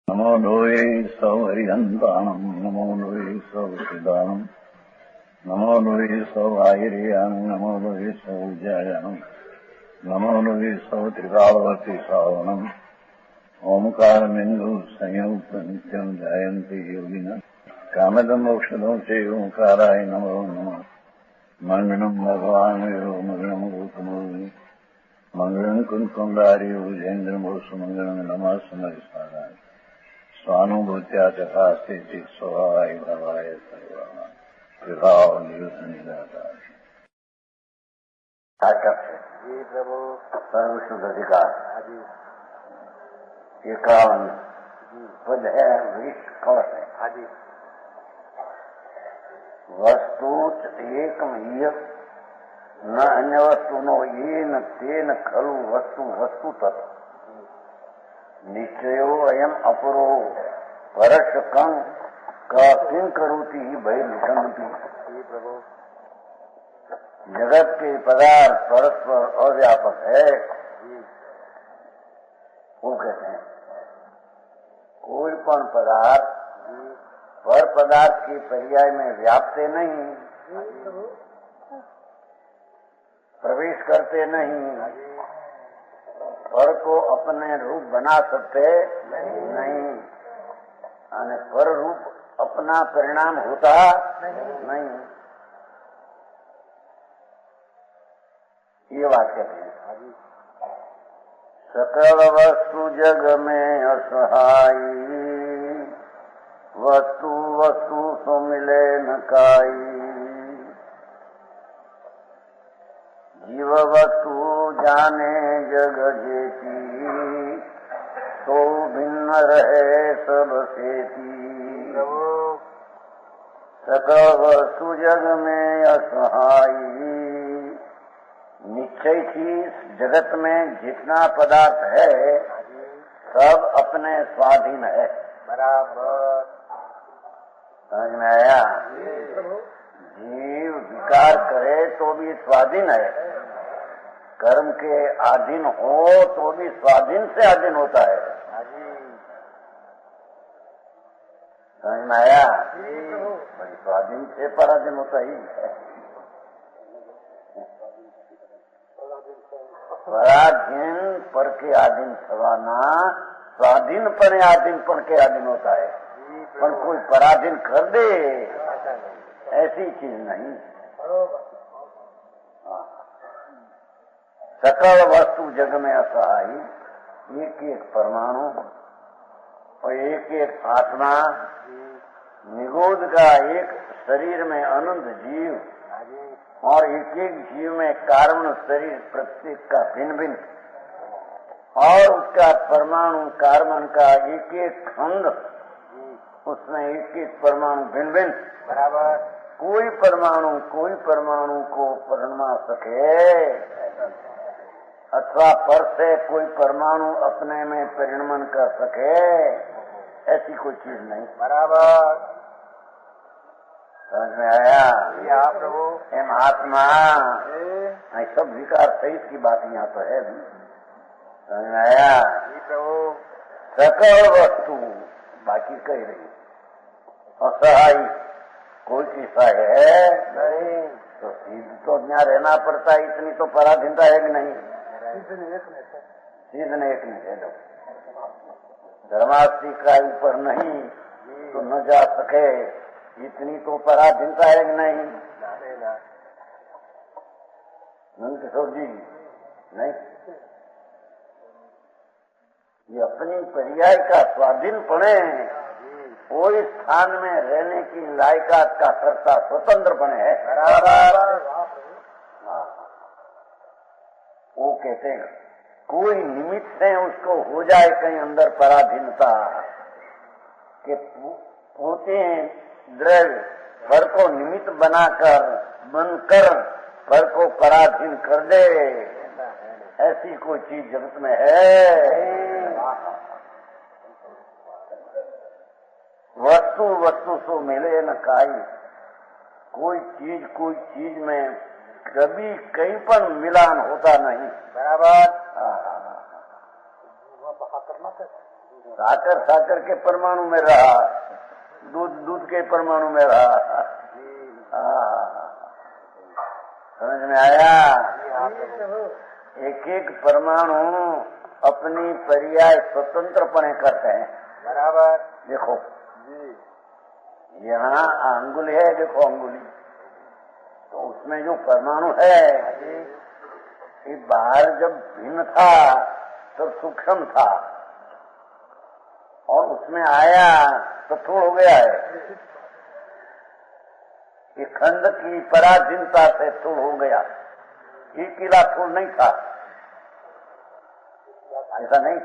नमो लोये सौहरिहन्ताणम् नमो लोये सौहृदानम् नमो लोये सौभागिर्यानम् नमो लोये सौजायानम् नमो लोये सौत्रिकालवती सावनम् ओंकारमिन्दु संयुक्त नित्यम् जायन्ति योगिनः कामदम् मोक्षदम् च ओंकाराय नमो नमः मङ्गलम् भगवान् वीरो मङ्गलम् रूपमोहि मङ्गलम् कुन्कुण्डारि भुजेन्द्रमोसुमङ्गलम् नमः समरिसाराय स्वानुभूत्या तथास्ति स्वभावाय भवाय सर्वभाव निदाता जी प्रभु सर्वशुद्ध अधिकार 51 पद है विष कवच है आदि वस्तु एकमय न अन्य वस्तु नो ये न तेन खलु वस्तु वस्तु तत् निश्चयो अयम अपरो परशकं का किं करोति ही बहिर्लिखन्ति। प्रभु जगत के पदार्थ परस्पर अव्यापक है वो कहते हैं कोई पण पदार्थ पर पदार्थ के पर्याय में व्यापते नहीं, प्रवेश करते नहीं, पर को अपने रूप बना सकते नहीं, पर रूप अपना परिणाम होता नहीं। ये वाक्य है। सकल वस्तु जग में असहाई वस्तु वस्तु सो मिले न काई जीव वस्तु जाने जग जेती तो भिन्न रहे सब सेती। सकल वस्तु जग में असहाई निश्चय की जगत में जितना पदार्थ है सब अपने स्वाधीन है। बराबर समझ में आया? जीव विकार करे तो भी स्वाधीन है, कर्म के अधीन हो तो भी स्वाधीन से अधीन होता है। समझ में आया? बड़ी स्वाधीन से पराधीन होता ही है। पराधीन पर के अधीन थवाना स्वाधीन पर आधीनपन के अधीन होता है, पर कोई पराधीन कर दे ऐसी चीज नहीं। सकल वस्तु जग में असहाई एक एक परमाणु और एक एक आत्मा निगोद का एक शरीर में अनंत जीव और एक एक जीव में कारण शरीर प्रत्येक का भिन्न भिन्न और उसका परमाणु कार्बन का एक एक खंड उसमें एक एक परमाणु भिन्न भिन्न। बराबर कोई परमाणु को परमा सके अथवा पर से कोई परमाणु अपने में परिणमन कर सके ऐसी कोई चीज नहीं। बराबर समझ में आया? प्रभु एम आत्मा सब विकार सहित की बात यहाँ तो है। समझ में आया? प्रभु सकल वस्तु बाकी कह रही असहाय कोई चीज है नहीं तो सिद्ध तो यहाँ रहना पड़ता है। इतनी तो पराधीनता है कि नहीं? सिद्ध ने एक नहीं है। धर्मास्ती का ऊपर नहीं तो न जा सके इतनी तो पराधीनता है कि नहीं? नंद किशोर जी नहीं, ये अपनी पर्याय का स्वाधीन पड़े कोई स्थान में रहने की लायकात का कर्ता स्वतंत्र बने है। वो कहते हैं कोई निमित्त से उसको हो जाए कहीं अंदर पराधीनता के पोते द्रव्य फर को निमित्त बनाकर बनकर फर को पराधीन कर दे ऐसी कोई चीज जगत में है? वस्तु वस्तु सो मिले न काई कोई चीज में कभी कहीं पर मिलान होता नहीं। बराबर साकर साकर के परमाणु में रहा, दूध दूध के परमाणु में रहा। समझ में आया? एक एक परमाणु अपनी पर्याय स्वतंत्रपणे करते हैं। बराबर। देखो यहाँ अंगुली है, देखो अंगुली, तो उसमें जो परमाणु है ये बाहर जब भिन्न था तो सूक्ष्म था, और उसमें आया तो थूल हो गया है। ये खंड की पराधीनता से थूल हो गया, ये किला थूल नहीं था, ऐसा नहीं।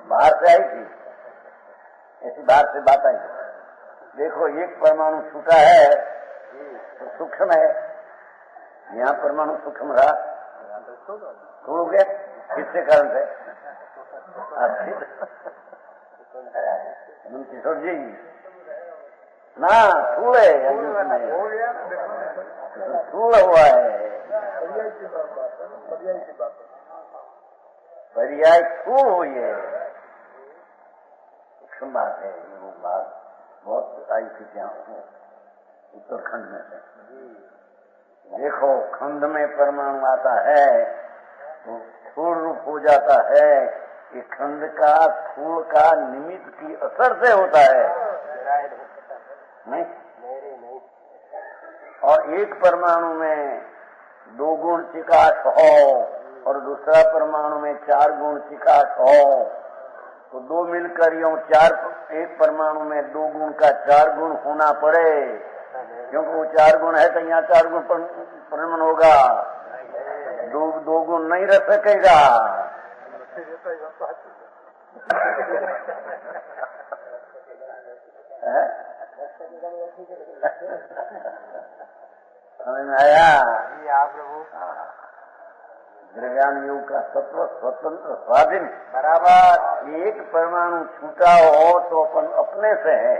बाहर से आई थी, ऐसी बाहर से बात आई। देखो एक परमाणु छूटा है तो सूक्ष्म है, यहाँ परमाणु सूक्ष्म रहा, थूल हो गया। किसके कारण से? किशोर जी ना, थूल है, थूल हुआ है, पर्याय थूल हुई है। सूक्ष्म बात है, वो बात बहुत आई थी यहाँ उत्तराखंड में से। देखो खंड में परमाणु आता है तो थूल रूप हो जाता है। ये खंड का थूल का निमित्त की असर से होता है, नहीं? और एक परमाणु में 2 गुण चिकास हो और दूसरा परमाणु में 4 गुण चिकास हो, तो 2 मिलकर यूं 4, एक परमाणु में 2 गुण का 4 गुण होना पड़े, क्योंकि वो 4 गुण है तो यहाँ 4 गुण परिमाण होगा, 2 गुण नहीं रह सकेगा। समझ में आया? द्रव्यान योग का तत्व स्वतंत्र स्वाधीन। बराबर। एक परमाणु छूटा हो तो अपन अपने से है,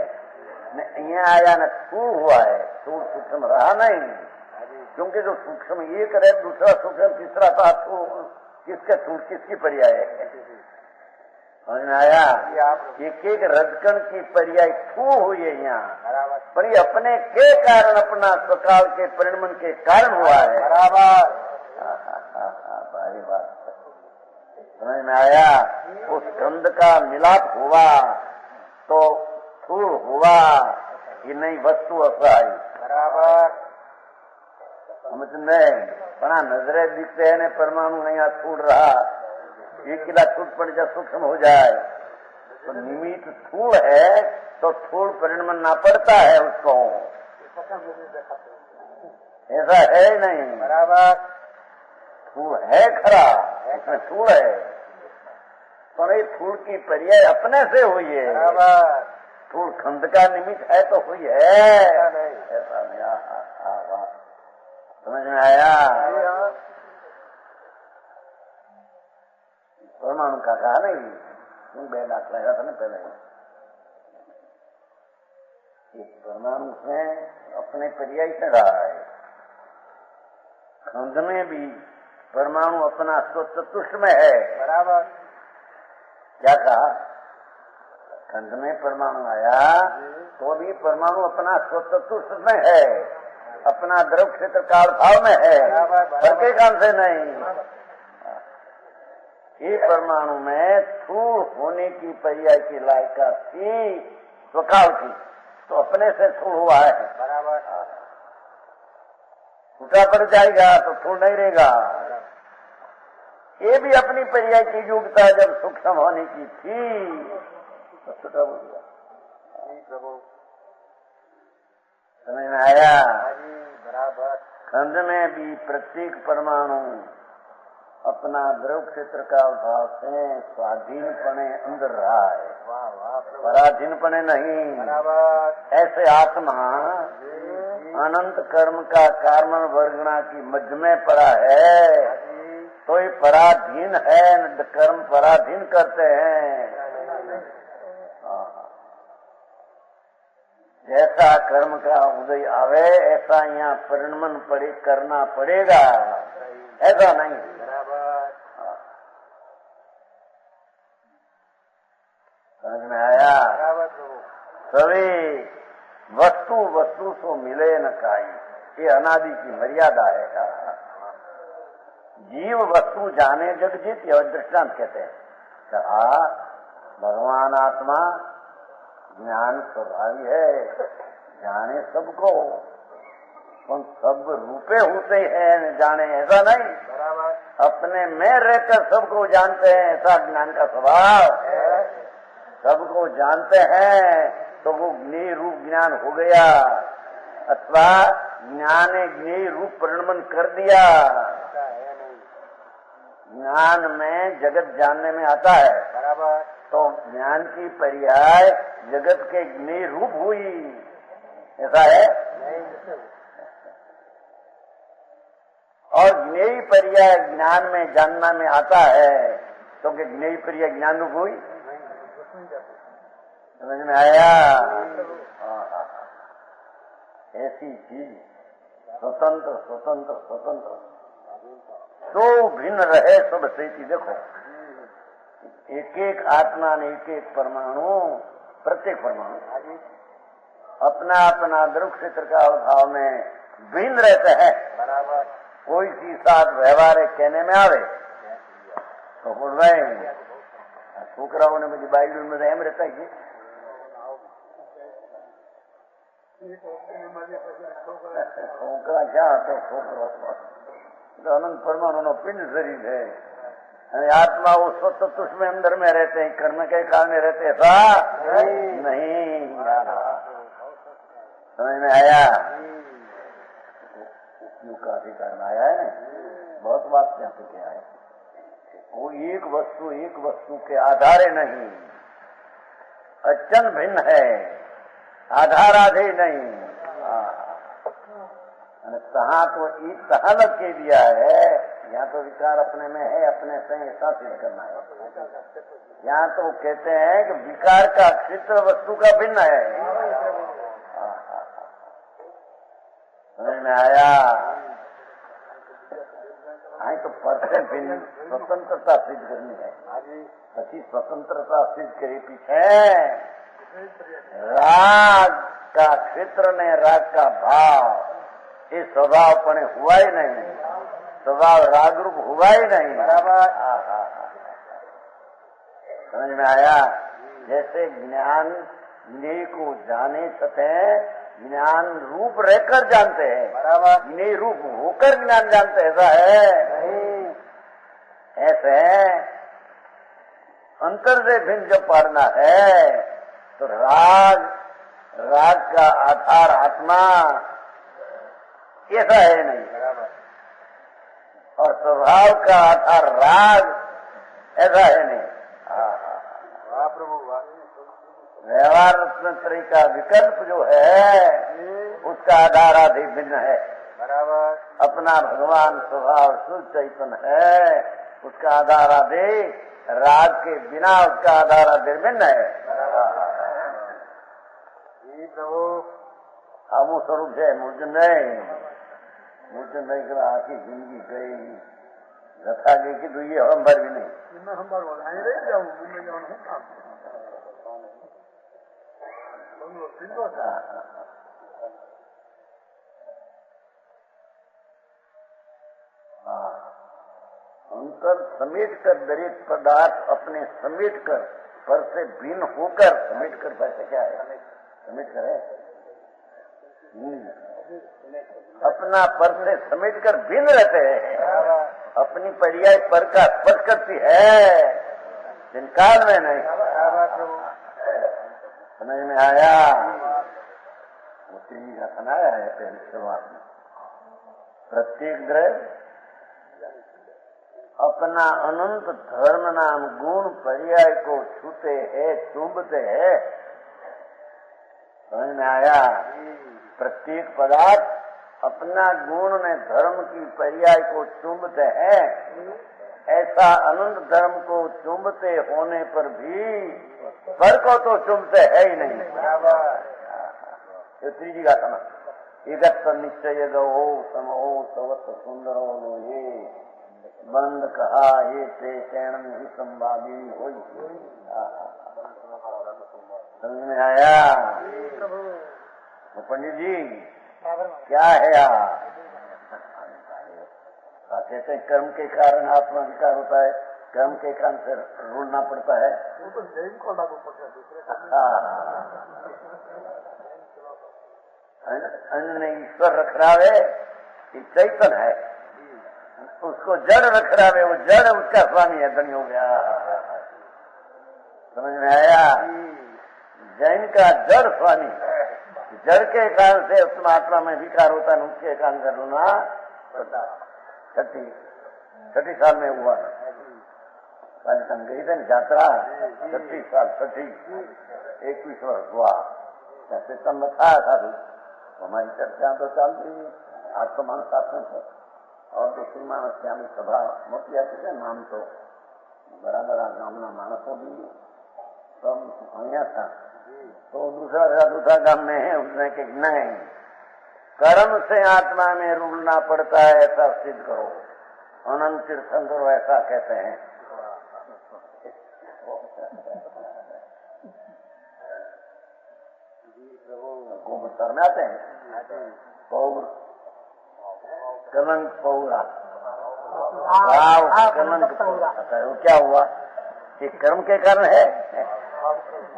यहाँ आया न थूल हुआ है, थूल सूक्ष्म रहा नहीं, क्योंकि जो सूक्ष्म एक रहे, दूसरा सूक्ष्म, तीसरा था, थूल किसका थूल किसकी पर्याय है? समझ में आया? एक एक रजकण की पर्याय थूल हुई है यहाँ, पर ये अपने के कारण, अपना स्वकाल के परिणमन के कारण हुआ है। बराबर। भारी बात समझ में आया? उस खंड का मिलाप हुआ तो थूल हुआ, ये नहीं वस्तु असहाय। बराबर। समझ में? बड़ा नजरे दिखते हैं, परमाणु नहीं छूट रहा, एक किला छूट पड़ जाए, सूक्ष्म हो जाए, तो निमित्त थूल है तो थूल परिणमन ना पड़ता है उसको, ऐसा है नहीं। बराबर। थूल है खरा, इसमें थूल है, पर ये थूल की पर्याय अपने से हुई है। बराबर। थूल खंड का निमित्त है तो हुई है, ऐसा नहीं। समझ में आया? परमाणु का कहा नहीं, तुम बेदात लगा था ना पहले, एक परमाणु में अपने पर्याय से रहा है, खंड में भी परमाणु अपना स्वचतुष्ट में है। बराबर। क्या कहा? खंड में परमाणु आया तो भी परमाणु अपना स्वचतुष्ट में है, अपना द्रव क्षेत्र काल भाव में है, सबके काम से नहीं। ये परमाणु में थूल होने की पर्याय की लायकात थी स्वकाल की, तो अपने से थूल हुआ है। बराबर। छूटा पड़ जाएगा तो थूल नहीं रहेगा। ये भी अपनी पर्याय की योग्यता जब सूक्ष्म होने की थी तो छूटा हो गया। समझ में आया? बराबर। खंड में भी प्रत्येक परमाणु अपना द्रव क्षेत्र का अभाव से स्वाधीनपणे अंदर रहा है, पराधीनपणे नहीं। बराबर। ऐसे आत्मा अनंत कर्म का कारण वर्गना की मध्य में पड़ा है, तो ये पराधीन है, कर्म पराधीन करते हैं। जैसा कर्म का उदय आवे ऐसा यहाँ परिणमन करना पड़ेगा, ऐसा नहीं। सवे वस्तु वस्तु सो मिले न काई, ये अनादि की मर्यादा है। जीव वस्तु जाने जग जीत, यह दृष्टांत कहते हैं। भगवान आत्मा ज्ञान स्वभावी है, जाने सबको, उन सब रूपे होते हैं जाने, ऐसा नहीं। बराबर अपने में रहकर सबको जानते हैं, ऐसा ज्ञान का स्वभाव है। सबको जानते हैं तो वो ज्ञेय रूप ज्ञान हो गया, अथवा ज्ञान ने ज्ञेय रूप परिणमन कर दिया। ज्ञान में जगत जानने में आता है, बराबर, तो ज्ञान की पर्याय जगत के ज्ञेय रूप हुई, ऐसा है नहीं। और ज्ञेय पर्याय ज्ञान में जानना में आता है, तो कि ज्ञेय पर्याय ज्ञान रूप हुई। समझ में आया? ऐसी चीज स्वतंत्र स्वतंत्र स्वतंत्र तो भिन्न रहे सब स्थिति। देखो, एक एक आत्मा ने एक एक परमाणु, प्रत्येक परमाणु अपना अपना द्रव्य क्षेत्र का अभाव में भिन्न रहते हैं। बराबर कोई सी साथ व्यवहार कहने में आवे तो बोल रहे छोकराओं ने मुझे बाइबल में एम रहता है छोकरा क्या तो छोकरा तो अनंत परमाणु नो पिंड शरीर है। आत्मा वो स्वतः उसमें अंदर में रहते हैं, कर्म के कारण रहते, ऐसा नहीं। समझ में आया? का अधिकार में आया है, बहुत बात यहाँ पे क्या है। वो एक वस्तु के आधारे नहीं, अचन भिन्न है, आधाराधे नहीं। तहाँ तो एक तहाँ लग के दिया है, यहाँ तो विकार अपने में है, अपने से ऐसा सिद्ध करना है। यहाँ तो कहते हैं कि विकार का क्षेत्र वस्तु का भिन्न है। समझ में आया? हाँ, तो परफेक्ट भिन्न स्वतंत्रता सिद्ध करनी है। अच्छी स्वतंत्रता सिद्ध करे पीछे राग का क्षेत्र ने, राग का भाव, ये स्वभाव पने हुआ ही नहीं, स्वभाव राग रूप हुआ ही नहीं। बराबर समझ में आया? जैसे ज्ञान ज्ञेय को जाने सके ज्ञान रूप रहकर जानते हैं, बराबर ज्ञेय रूप होकर ज्ञान जानते, ऐसा है नहीं। ऐसे अंतर से भिन्न जब पढ़ना है तो राग का आधार आत्मा ऐसा है नहीं, बराबर, और स्वभाव का आधार राग ऐसा है नहीं। व्यवहार रत्न का विकल्प जो है उसका आधार आदि भिन्न है। बराबर अपना भगवान स्वभाव शुद्ध चैतन्य है, उसका आधार आदि राग के बिना उसका आधार आदि भिन्न है। प्रभु आमो स्वरूप है मूर्जन नहीं करा आखी जिंदगी गई रखा गई कि दुई हंबर भी नहीं। अंतर समेट कर दरेक पदार्थ अपने समेट कर पर से भिन्न होकर, समेट कर वैसे क्या है, समेट कर है अपना पर से समेट कर भिन्न रहते हैं। अपनी पर्याय पर का स्पर्श करती है, जिनकाल में नहीं। समझ में आया? उसी का सुनाया है पहले शुरुआत में। प्रत्येक द्रव्य अपना अनंत धर्म नाम गुण पर्याय को छूते हैं, चुंबते हैं। समझ में आया? प्रत्येक पदार्थ अपना गुण ने धर्म की पर्याय को चुंबते हैं। ऐसा अनंत धर्म को चुंबते होने पर भी पर को तो चुंबते है ही नहीं। बराबर तीजी का समझ एक निश्चय गो समो सवत सुंदर ये बंद कहा ये से चैन ही संवादी हो। समझ में आया? तो पंडित जी क्या है आप? कहते हैं कर्म के कारण आत्मा विकार होता है, कर्म के कारण से रूलना पड़ता है। वो तो जैन को लागू पड़ता है दूसरे अन्य ईश्वर रख रहा है कि चैतन है, उसको जड़ रख रहा है, वो जड़ उसका स्वामी है, धनी हो गया। समझ में आया? जैन का जड़ स्वामी, जड़ के कारण से उत्तम आत्मा में विकार होता है, उसके कारण से रूलना पड़ता। छठी साल में हुआ, राजस्थान गई थी यात्रा, 36 साल 21 वर्ष हुआ। सिस्टम में था साधु, हमारी चर्चा तो चलती है, आज तो मानस साथ में थे और दूसरी मानस की हमें सभा मोटी आती है, नाम तो बड़ा बड़ा गाँव मानसों भी सब आया था। तो दूसरा साधु था गाँव में है, उसने कि नहीं, कर्म से आत्मा में रूलना पड़ता है, ऐसा सिद्ध करो। अनंत तीर्थंकर ऐसा कहते हैं। गोबर में आते हैं पौर कलंक पौरा, भाव कलंक पौरा। वो क्या हुआ? ये कर्म के कारण है।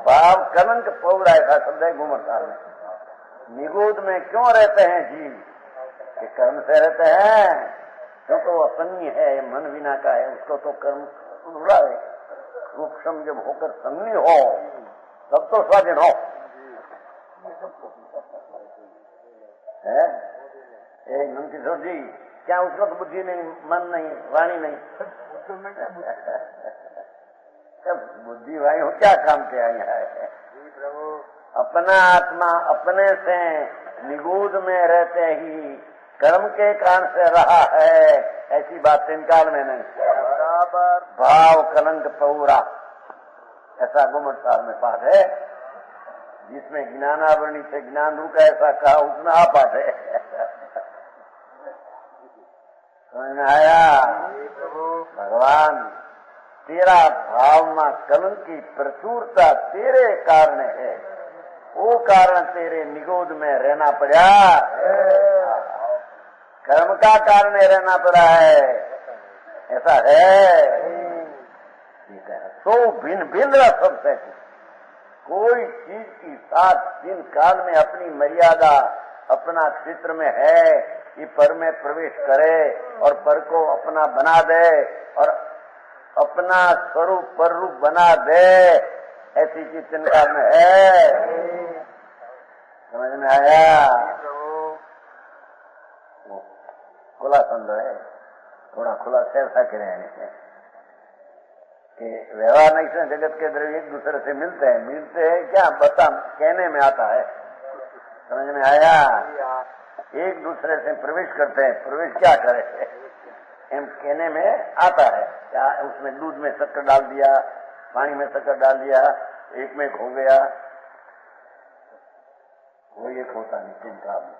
भाव कलंक पौरा ऐसा शब्द है घूमरसार में। निगोद में क्यों रहते हैं जीव? कि कर्म से रहते हैं, क्योंकि वो असन्नी है, मन विना का है, उसको तो कर्म बुरा है। रूक्षम जब होकर सन्नी हो तब तो स्वाधीन हो है। नंदकिशोर जी, क्या उसको तो बुद्धि नहीं, मन नहीं, वाणी नहीं? बुद्धि वाणी हो क्या काम किया है? अपना आत्मा अपने से निगूढ़ में रहते ही कर्म के कारण से रहा है, ऐसी बात इनकार में नहीं। बराबर भाव कलंक पौरा, ऐसा गुमट साहब में पाठ है, जिसमें ज्ञानावरणी से ज्ञान रूप ऐसा कहा, उसमें आ पाठ है। समझ में आया? भगवान तेरा भावना कलंक की प्रचुरता तेरे कारण है, वो कारण तेरे निगोद में रहना पड़ा, कर्म का कारण रहना पड़ा है, ऐसा है। ठीक है, तो भिन्न भिन्न सबसे कोई चीज की साथ दिन काल में अपनी मर्यादा अपना क्षेत्र में है कि पर में प्रवेश करे और पर को अपना बना दे और अपना स्वरूप पर रूप बना दे, ऐसी चीज चिंता में है। समझ में आया? खुला संदेह है, थोड़ा खुला ऐसा करें कि व्यवहार नहीं से जगत के द्रव्य एक दूसरे से मिलते हैं क्या बता कहने में आता है। समझ में आया? एक दूसरे से प्रवेश करते हैं, प्रवेश क्या करे एम कहने में आता है। क्या उसमें दूध में शक्कर डाल दिया, पानी में शक्कर डाल दिया, एक में खो गया, वो एक होता नहीं। चिंता में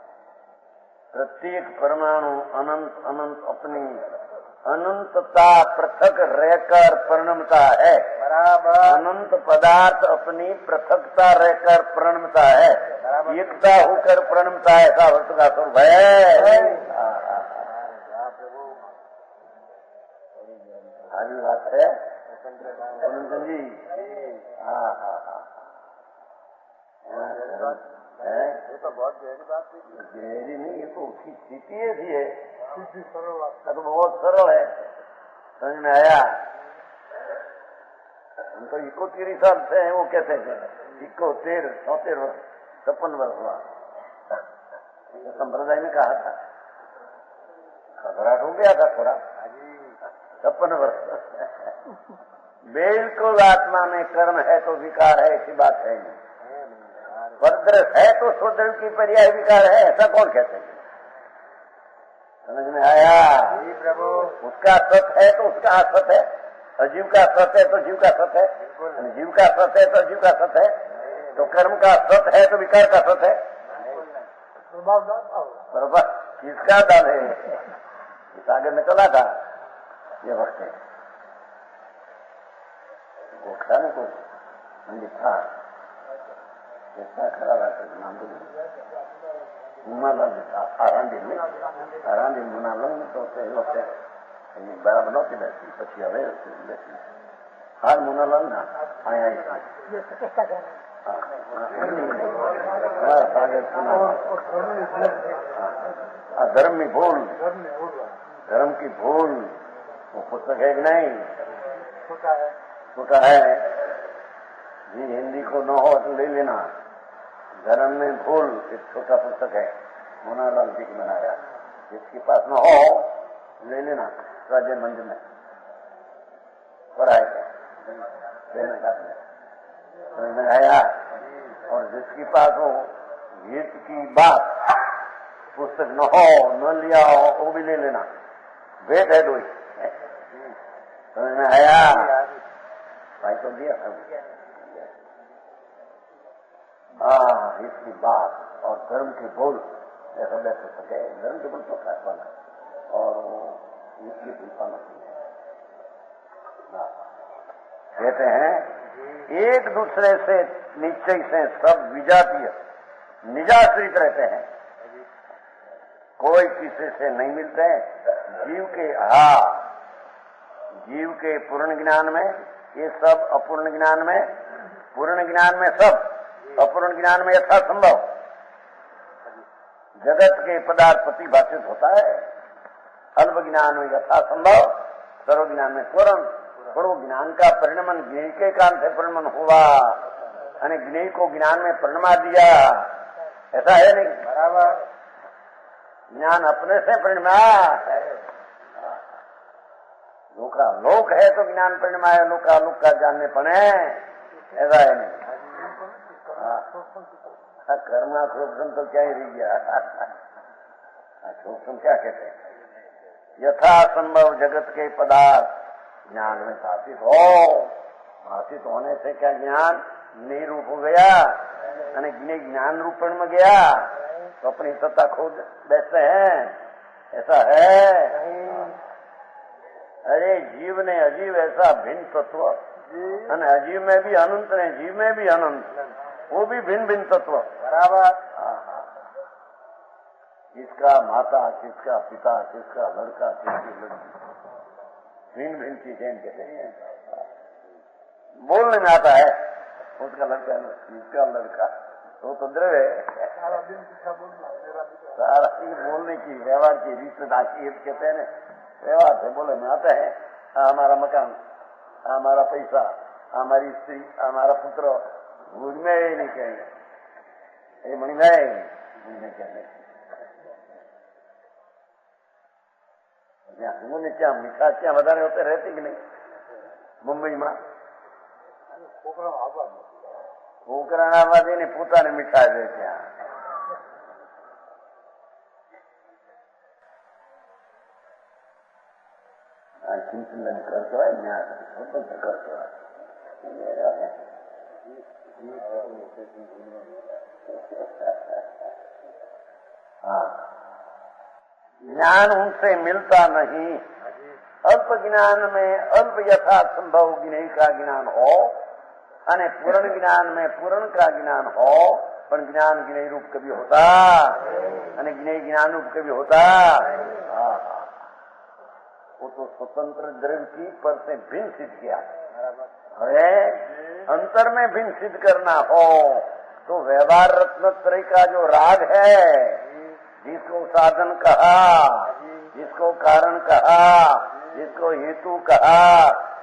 प्रत्येक परमाणु अनंत अनंत अपनी अनंतता पृथक रहकर परिणमता है। बराबर अनंत पदार्थ अपनी पृथकता रहकर परिणमता है, एकता होकर परिणमता है, ऐसा वस्तु का स्वरूप है। आगे बात है अनंत जी। ये तो बहुत गहरी बात है। गहरी नहीं, ये तो उसकी स्थिति ऐसी है, तो बहुत सरल है। समझ में आया? हम तो 71 साल से हैं, वो कहते थे 71, 74 वर्ष, 56 वर्ष हुआ, संप्रदाय में कहा था, घबराहट हो गया था थोड़ा। 56 वर्ष बिल्कुल आत्मा में कर्म है तो विकार है, ऐसी बात है नहीं। परद्रस है तो स्वद्रव की पर्याय विकार है, ऐसा कौन कहते हैं? समझ में आया? प्रभु उसका सत है तो उसका असत है, अजीव का सत है तो जीव का सत है, जीव का सत है तो अजीव का सत है, तो कर्म का सत है तो विकार का सत है। बराबर किसका दल है? इस आगे में चला था ये वक्त है, वो था ना कुछ लिखा Kita kerabat nanti. Malam arandil munalang to te ini barabar tidak sih percaya tidak sih. Hal munalang na ayah itu. धर्म में भूल, धर्म की भूल वो पुस्तक है कि नहीं? छोटा है जी, हिंदी को न हो तो ले लेना। धर्म में भूल एक छोटा पुस्तक है, मोनालाल जी की बनाया। जिसके पास न हो ले लेना, राजे मंदिर में पढ़ाए लेने का समझ आया। और जिसके पास हो गीत की बात पुस्तक न हो न लिया हो वो भी ले लेना, भेंट है दो। समझ में आया? भाई तो दिया सब। इसकी बात और धर्म की बोल ऐसा बैठ सके। धर्म की बोल तो खास वाला और वो इसकी भूलता नहीं है। कहते हैं एक दूसरे से निश्चय से सब विजातीय निजाश्रित रहते हैं, कोई किसी से नहीं मिलते। जीव के पूर्ण ज्ञान में ये सब, अपूर्ण ज्ञान में, पूर्ण ज्ञान में सब, अपूर्ण ज्ञान में यथासंभव जगत के पदार्थ प्रतिभाषित होता है। अल्प ज्ञान में यथासंभव, सर्व ज्ञान में पूर्ण। पूर्ण ज्ञान का परिणमन ज्ञेय के कारण से परिणमन हुआ, यानी ज्ञेय को ज्ञान में परिणमा दिया, ऐसा है नहीं? बराबर। ज्ञान अपने से परिणमा है। लोका लोक है तो ज्ञान परिणमा है, लोका लोक का जानने पड़े, ऐसा है नहीं? कर्मा सूक्ष्म तो क्या ही रह गया। सूक्ष्म क्या कहते हैं? यथासंभव जगत के पदार्थ ज्ञान में भाषित हो। भाषित होने से क्या ज्ञान ज्ञेय रूप हो गया, यानी ज्ञान रूपण में गया तो अपनी सत्ता खोज बैठते हैं, ऐसा है? अरे जीव ने अजीव ऐसा भिन्न तत्व, अजीव में भी अनंत ने जीव में भी अनंत, वो भी भिन्न भिन्न तत्व। बराबर। किसका माता, किसका पिता, किसका लड़का, किसकी लड़की, भिन्न भिन्न चीजें कहते हैं। बोलने में आता है उसका लड़का, इसका लड़का, तो द्रव्य है। सारा चीज बोलने की, व्यवहार की रीतदासी कहते हैं। व्यवहार से बोलने में आता है। हमारा मकान, हमारा पैसा, हमारी स्त्री, हमारा पुत्र, उसमें ही नहीं कहेंगे। ये मणि भाई कहते क्या मीठा क्या વધારે होते रहते कि नहीं? मुंबई में पोखरण आबादी ने પોતાને મીઠા છે ત્યાં। चिंतन करते हैं यहाँ स्वतंत्र करते हैं। हाँ, ज्ञान उनसे मिलता नहीं। अल्प ज्ञान में अल्प यथासंभव ज्ञेय का ज्ञान हो, अने पूर्ण ज्ञान में पूर्ण का ज्ञान हो, पर ज्ञान ज्ञेय रूप कभी होता, अने ज्ञेय ज्ञान रूप कभी होता। वो तो स्वतंत्र द्रव्य की पर से भिन्न सिद्ध किया है। अंतर में भिन्न सिद्ध करना हो तो व्यवहार रत्नत्रय का जो राग है, जिसको साधन कहा, जिसको कारण कहा, जिसको हेतु कहा,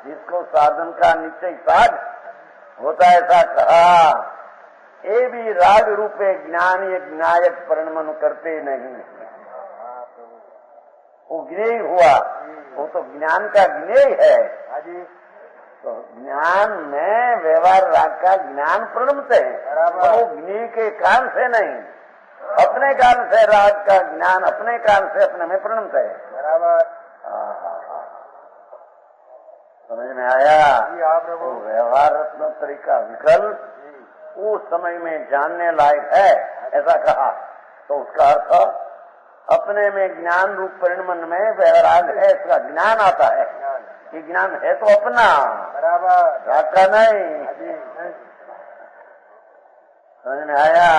जिसको साधन का निश्चय साध होता ऐसा कहा, ये भी राग रूपे ज्ञान ज्ञायक परिणमन करते नहीं। वो ज्ञेय हुआ, वो तो ज्ञान का ज्ञेय है। तो ज्ञान में व्यवहार राग का ज्ञान परिणमते हैं, वो ज्ञेय के कारण से नहीं, अपने कारण से राग का ज्ञान अपने कारण से अपने में परिणमता है। बराबर। समझ में आया? तो व्यवहार रत्नोत्तरी का विकल्प उस समय में जानने लायक है, ऐसा कहा। तो उसका अर्थ अपने में ज्ञान रूप परिणमन में वैराग है, इसका ज्ञान आता है। ये ज्ञान है तो अपना, बराबर, राग का नहीं। समझ में आया?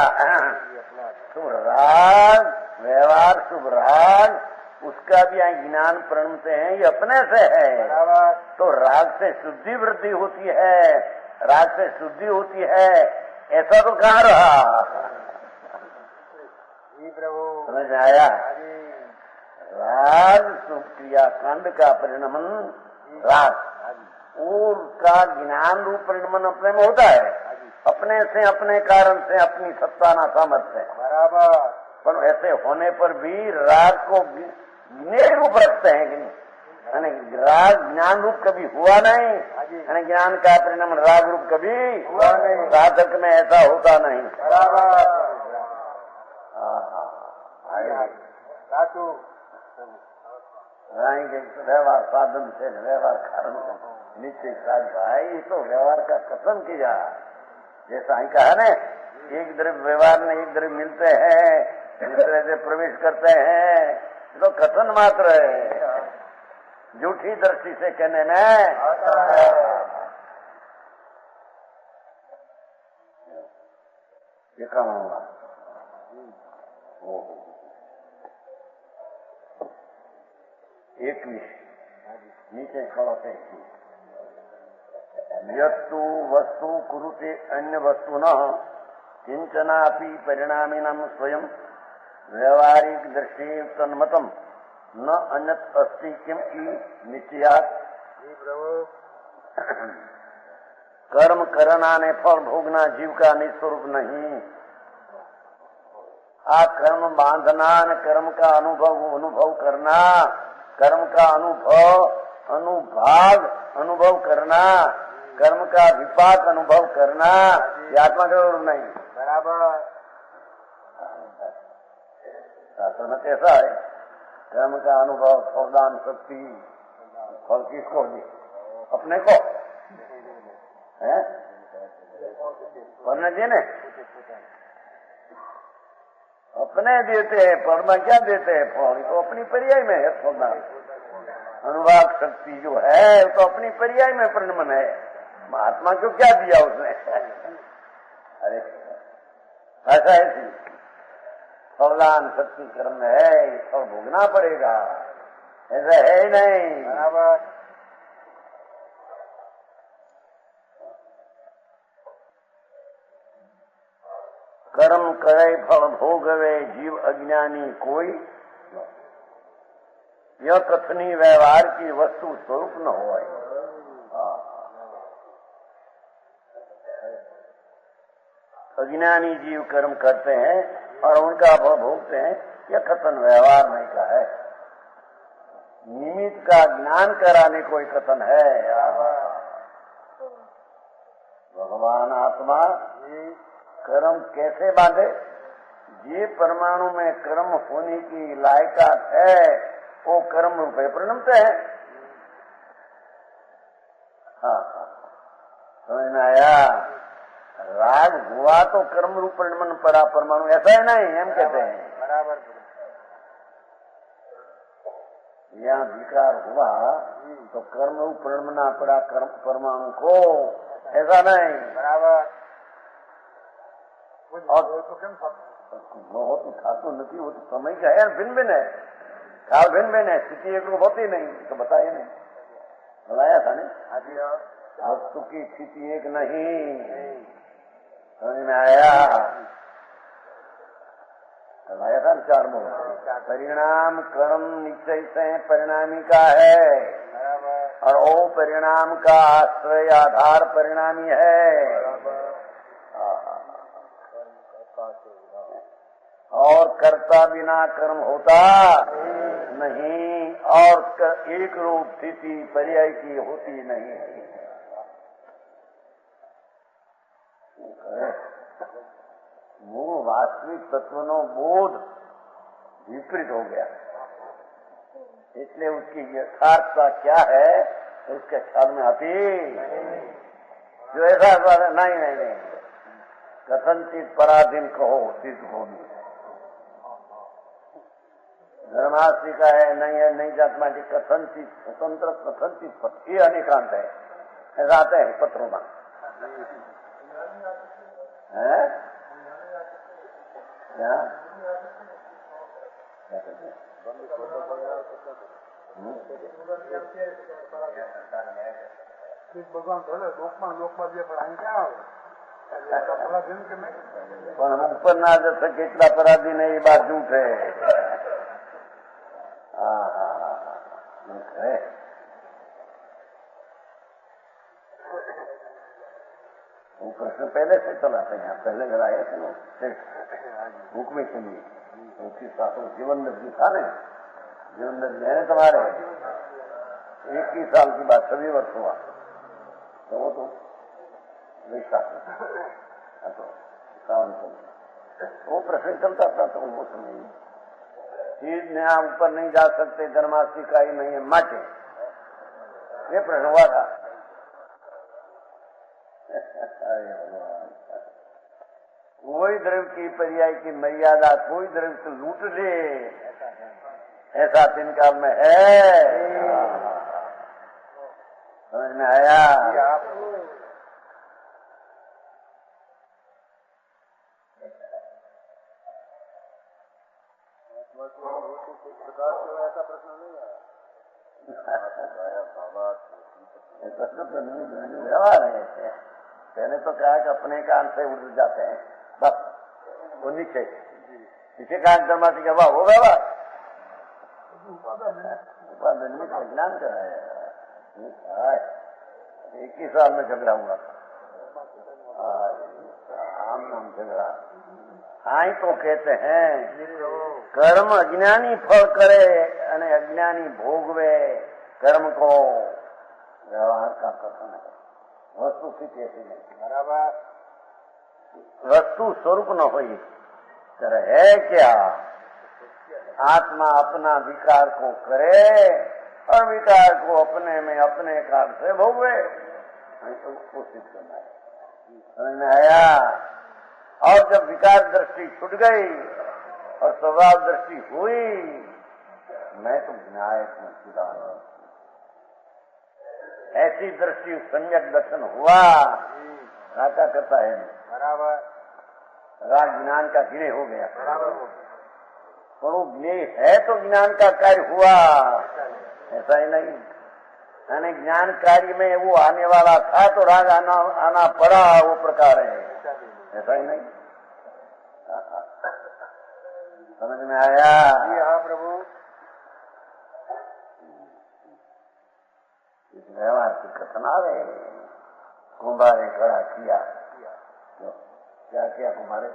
शुभ राग व्यवहार, शुभ राग उसका भी यहाँ ज्ञान प्रणमते हैं, ये अपने से है। तो राग से शुद्धि वृद्धि होती है, राग से शुद्धि होती है, ऐसा तो कहाँ रहा? समझ में आया? राग क्रिया कांड का परिणमन राग, उसका ज्ञान रूप परिणमन अपने में होता है, अपने से, अपने कारण से, अपनी सत्ता ना सामर्थ्य बराबर। पर ऐसे होने पर भी राग को ज्ञेय रूप रखते हैं कि नहीं, राग ज्ञान रूप कभी हुआ नहीं, ज्ञान का परिणाम राग रूप कभी हुआ नहीं, साधक में ऐसा होता नहीं। व्यवहार साधन से व्यवहार कारण नीचे भाई, तो व्यवहार का कथन किया, जैसा ही कहा ना, एक द्रव्य व्यवहार में एक द्रव्य मिलते हैं, दूसरे से प्रवेश करते हैं, तो कथन मात्र है, झूठी दृष्टि से कहने में ये काम होगा। एक नीचे खड़ो से यत्तु वस्तु कुरुते अन्य वस्तु न किंचनापि परिणामिनम स्वयं व्यवहारिक दृष्टि तन्मतम न अन्यत अस्ति किम की निश्चयात। कर्म करना ने फल भोगना जीव का निस्वरूप नहीं। आप कर्म बांधना न कर्म का अनुभव करना, कर्म का अनुभव करना, कर्म का विपाक अनुभव करना, ये आत्मा का रूप नहीं बराबर। शास्त्र में कैसा है? कर्म का अनुभव, सावधान शक्ति, फल किसको दी? अपने को है, पढ़ने दिए ने अपने देते हैं, पढ़ना क्या देते हैं? फल तो अपनी पर्याय में है, सावधान अनुवाद शक्ति जो है तो अपनी पर्याय में परिणमन है। महात्मा को क्या दिया उसने? अरे ऐसा है, सावधान शक्ति कर्म है, और भोगना पड़ेगा, ऐसा है ही नहीं बराबर। कर्म करे फल भोगवे जीव अज्ञानी कोई, यह कथनी व्यवहार की वस्तु स्वरूप न हो। अज्ञानी जीव कर्म करते हैं और उनका फल भोगते हैं, यह कथन व्यवहार नहीं का है। निमित्त का ज्ञान कराने कोई कथन है। भगवान आत्मा कर्म कैसे बांधे? ये परमाणु में कर्म होने की लायकात है, वो कर्म रूपे परिणमते हैं। हाँ, समझ में आया? राग हुआ तो कर्म रूप परिणमन पड़ा परमाणु, ऐसा है नहीं, हम कहते हैं बराबर। यहाँ विकार हुआ तो कर्म रूप परिणमना पड़ा कर्म परमाणु को, ऐसा नहीं बराबर। और वो तो धातु नहीं, वो तो समय का है, भिन्न भिन्न है, काल भिन्न भिन्न है, स्थिति एक रूप होती नहीं, तो बताइए नहीं, बताया था नहीं? वस्तु की स्थिति एक नहीं, समझ में आया? बताया था चार मोह। परिणाम कर्म निश्चय से परिणामी का है, और वो परिणाम का आश्रय आधार परिणामी है, और कर्ता बिना कर्म होता नहीं, और एक रूप स्थिति पर्याय की होती नहीं। वो वास्तविक तत्वनो बोध विपरीत हो गया, इसलिए उसकी यथार्थता क्या है उसके ख्याल में आती जो ऐसा नहीं कथनचित पराधीन कहो सिद्ध हो नहीं। धर्मास्त्री का है नहीं जातमा की कथनचित स्वतंत्र कथनचित पत्र, ये अनेकांत है, ऐसा आते हैं पत्रों में है। क्या कहते हैं? ભગવાન ભલે લોકમાં જે પણ અહીં ક્યાં આવે પરાધીન કે નહીં પણ ઉપર ના જશે કેટલા પરાધીન એ બાત જૂઠ है। हाँ हाँ हाँ है। वो प्रश्न पहले से चला था यहाँ, पहले जरा आए थे ना भूखने के लिए, उसके साथ जीवनदर जी था ना, जीवनदर जी है तुम्हारे 21 साल की बात, 26 वर्ष हुआ तो वो तो विश्वास तो वो प्रश्न चलता था तो वो समझ चीज नया ऊपर नहीं जा सकते, धर्मास्ती का ही नहीं है माटे, ये प्रश्न हुआ था। कोई द्रव्य की पर्याय की मर्यादा कोई द्रव्य से लूट ले, ऐसा तीन काल में है। समझ में आया? ऐसा प्रश्न नहीं आया। व्यवहार है ऐसे। पहले तो कहा कि अपने कान से उड़ जाते हैं, बस वो नीचे कान कर्मा से क्या वो व्यवहार उपाधन में ज्ञान का है। 21 साल में झगड़ा हुआ था, आम नाम झगड़ा। हाँ तो कहते हैं कर्म अज्ञानी फल करे અને अज्ञानी भोगवे कर्म को, व्यवहार का कथन है। वस्तु स्थिति ऐसी नहीं, बराबर वस्तु स्वरूप न हो तर है क्या? आत्मा अपना विकार को करे और विकार को अपने में अपने काल से भोगवे, तो कोशिश करना है। समझ में आया? और जब विकार दृष्टि छूट गई और स्वभाव दृष्टि हुई, मैं तो विनायक में खुदा, ऐसी दृष्टि सम्यक दर्शन हुआ। राका करता है बराबर, राग ज्ञान का गिरे हो गया बराबर, पर वो ज्ञेय है तो ज्ञान का कार्य हुआ, ऐसा ही नहीं। यानी ज्ञान कार्य में वो आने वाला था तो राग आना पड़ा, वो प्रकार है, ऐसा ही नहीं। समझ में आया? हाँ प्रभु। इस व्यवहार की कथन आ रहे, कुंभारे खड़ा किया, क्या किया कुंभारे?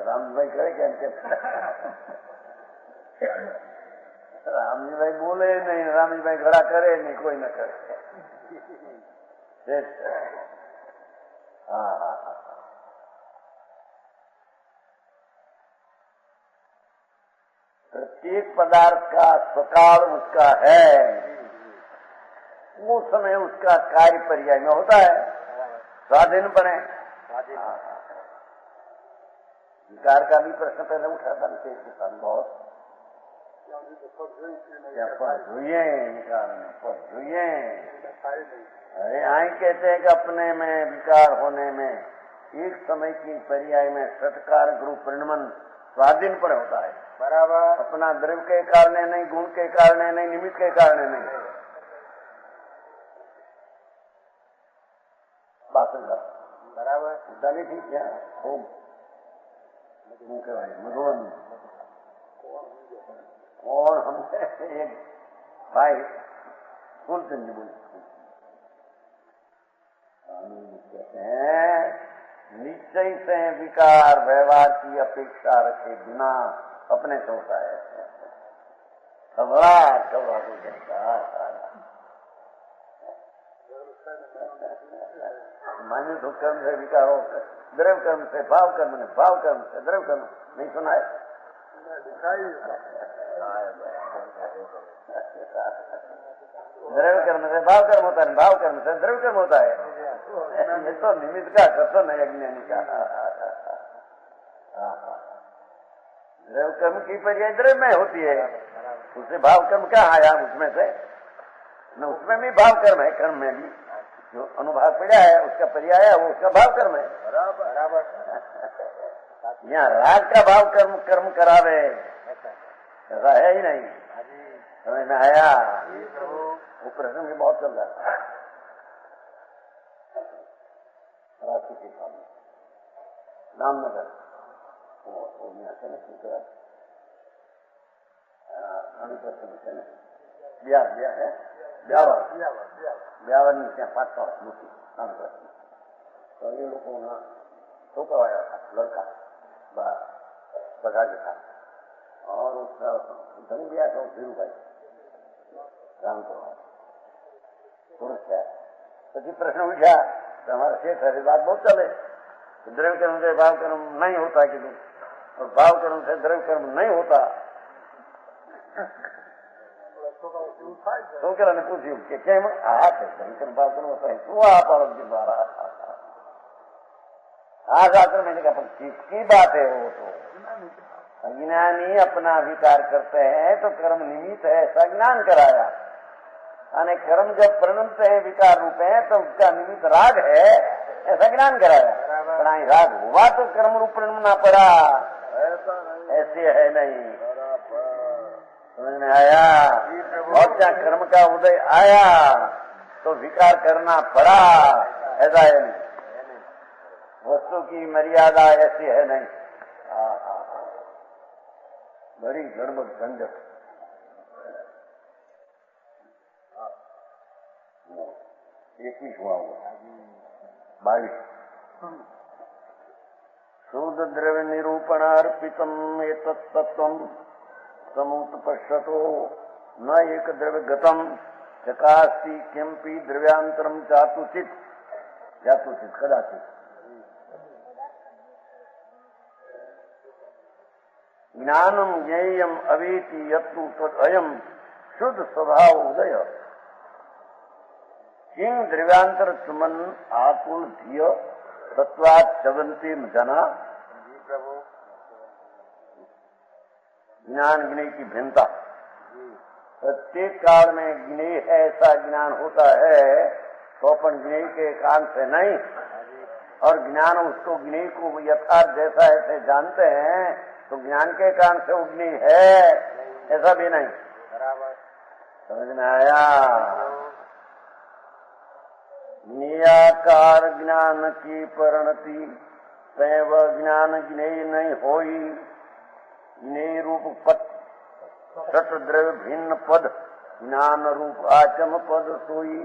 राम जी भाई करे क्या? राम जी भाई बोले नहीं, राम जी भाई खड़ा करे नहीं, कोई न करे। हाँ हाँ हाँ, प्रत्येक पदार्थ का स्वकाल उसका है, वो समय उसका कार्य पर्याय में होता है, स्वाधीन बने। विकार का भी प्रश्न पहले उठा था के साथ बहुत, अरे आई कहते हैं कि अपने में विकार होने में एक समय की पर्याय में सत्कार रूप परिणमन स्वाधीन पर होता है बराबर, अपना द्रव्य के कारण नहीं, गुण के कारण नहीं, निमित्त के कारण नहीं। बात बराबर नहीं ठीक है। ओम मधुवन और हमसे एक भाई कुलचंद जी बोले कहते हैं निश्चय से विकार व्यवहार की अपेक्षा रखे बिना अपने से होता है। घबरा को मान्य तो कर्म से विकार हो, द्रव्य कर्म से भाव कर्म ने, भाव कर्म से द्रव्य कर्म नहीं सुना है? द्रव्य कर्म से भाव कर्म होता है, भाव कर्म से द्रव्य कर्म होता है। ये तो निमित्त का कथन है अज्ञानी का। द्रव्य कर्म की पर्याय द्रव्य में होती है, उससे भाव कर्म क्या आया उसमें से न, उसमें भी भाव कर्म है, कर्म में भी जो अनुभाग पड़ा है उसका पर्याय है, वो उसका भाव कर्म है। बराबर। यहाँ राग का भाव कर्म करावे ऐसा है ही नहीं। समझ में आया? वो प्रश्न भी बहुत चल रहा है राशि के सामने रामनगर ब्याह है ब्यावर में ત્યાં 5 વર્ષ મૂકી રામકૃષ્ણ તો એ લોકોના છોકરો આવ્યા था लड़का बघा के था और उसका धनी भी आया था धीरू भाई राम को पुरुष है। પછી प्रश्न उठा तो हमारा शेख हरी बात बहुत चले द्रव्य कर्म से भाव कर्म नहीं होता कि और भाव कर्म से द्रव्य कर्म नहीं होता। છોકરાને પૂછ્યું કે કેમ આ દ્રવ્ય ભાવ કર્મ હોता है શું आप औरत के द्वारा आज आकर मैंने कहा किसकी बात है? वो तो अज्ञानी अपना विकार करते हैं तो कर्म निमित्त है ऐसा ज्ञान कराया। यानी कर्म जब परिणमते हैं विकार रूप है तो उसका निमित्त राग है ऐसा ज्ञान कराया। राग हुआ तो कर्म रूप परिणमना पड़ा ऐसे है नहीं। समझ में आया? और क्या कर्म का उदय आया तो विकार करना पड़ा ऐसा है नहीं। वस्तु की मर्यादा ऐसी है नहीं। बड़ी गड़बड़ झंझट। 21 हुआ 22 शुद्ध द्रव्य निरूपणार्पितम एतत्तत्वम समुत्पश्यतो न एक द्रव्य गतम चकास्ति किंपि द्रव्यांतरम जातुचित कदाचित ज्ञानम ज्ञेयम अवेति यत्तु तदयम शुद्ध स्वभाव उदय किं द्रव्यांतर सुमन आकुल धिय तत्वात् चवंती जना। ज्ञान ज्ञेय की भिन्नता प्रत्येक काल में ज्ञेय ऐसा ज्ञान होता है तो अपन ज्ञेय के कान से नहीं और ज्ञान उसको ज्ञेय को यथार्थ जैसा ऐसे जानते हैं तो ज्ञान के कान से उगनी है ऐसा भी नहीं। समझ में आया? निराकार ज्ञान की परिणति तैव ज्ञान ज्ञेय नहीं होई। ज्ञेय रूप पद सत द्रव्य भिन्न पद ज्ञान रूप आचम पद सोई।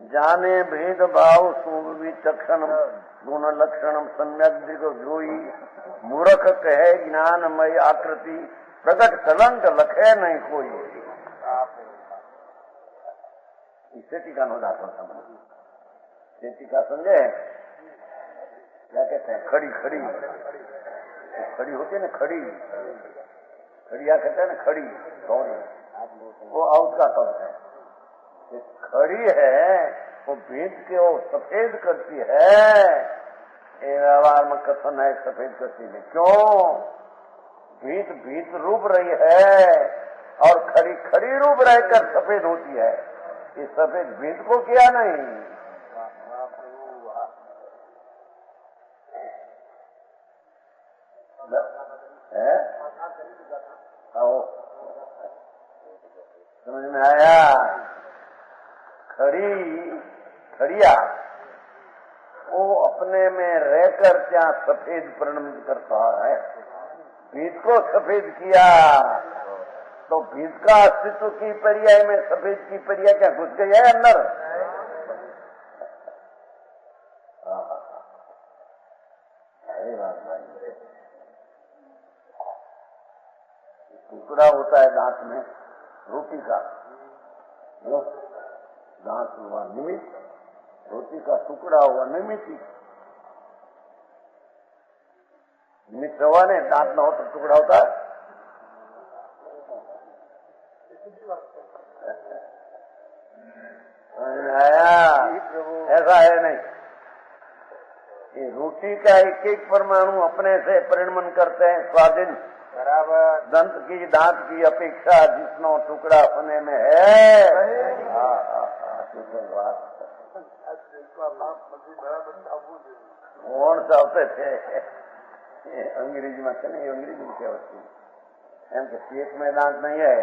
जाने भेद भाव सुविचक्षण गुण लक्षण सम्यक दिग जोई। मूर्ख कहे ज्ञानमय आकृति प्रकट कलंक लखे नहीं कोई। इससे टीका नोदात्मक समझ टीका समझे क्या कहते हैं? खड़ी होती है ना खड़ी खड़िया कहते हैं ना खड़ी दौड़ी वो आउट का शब्द है। खड़ी है वो भेद के वो सफेद करती है। ये व्यवहार में कथन है सफेद करती है क्यों? भीत रूप रही है और खड़ी रूप रहकर सफेद होती है। ये सफेद भीत को किया नहीं। समझ में आया? खड़िया वो अपने में रहकर क्या सफेद परिणमित करता है। भीत को सफेद किया तो भीत का अस्तित्व की पर्याय में सफेद की पर्याय क्या घुस गई है अंदर? अरे बात भाई टुकड़ा होता है दांत में रोटी का दांत हुआ निमित्त रोटी का टुकड़ा हुआ निमित्त हुआ नहीं दांत न हो तो टुकड़ा होता है। आया ऐसा है नहीं। ये रोटी का एक एक परमाणु अपने से परिणमन करते हैं स्वाधीन बराबर दंत की दांत की अपेक्षा जितना टुकड़ा होने में है કોણ ચાલતે છે અંગ્રેજીમાં છે ને, એ અંગ્રેજી કહેવત છે એમ કે पेट में दांत नहीं है,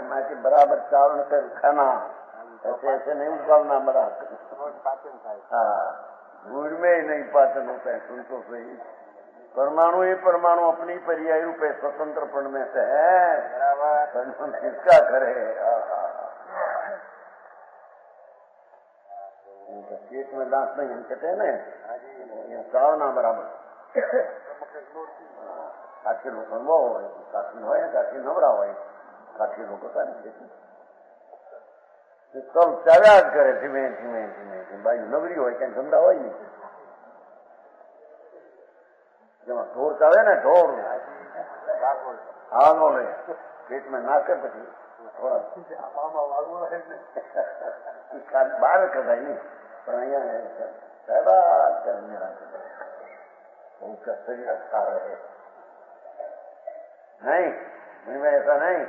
माटी बराबर चावल कर खाना, ऐसे ऐसे नहीं उबालना बड़ा। हाँ, गुड़ में ही नहीं पाचन होता है। सुन तो सही, परमाणु ही परमाणु अपनी पर्याय रूपे स्वतंत्रपण में से है, परमाणु किसका करे। पेट में दांत नहीं कहते है ना, चावना बराबर કાઠી લોકો બહુ હોય, કાઠી હોય કાઠી નવરા હોય, કાઠી લોકો સારી છે તો ચાલ્યા જ કરે ધીમે ધીમે ધીમે ધીમે। બાજુ નવરી હોય ક્યાંય ધંધા હોય નહીં, જેમાં ઢોર ચાલે ને ઢોર હા બોલે પેટમાં નાખે પછી થોડા બહાર કદાય નહીં, પણ અહીંયા સાહેબા કરીને રાખે उसका शरीर अच्छा रहे। नहीं में ऐसा नहीं,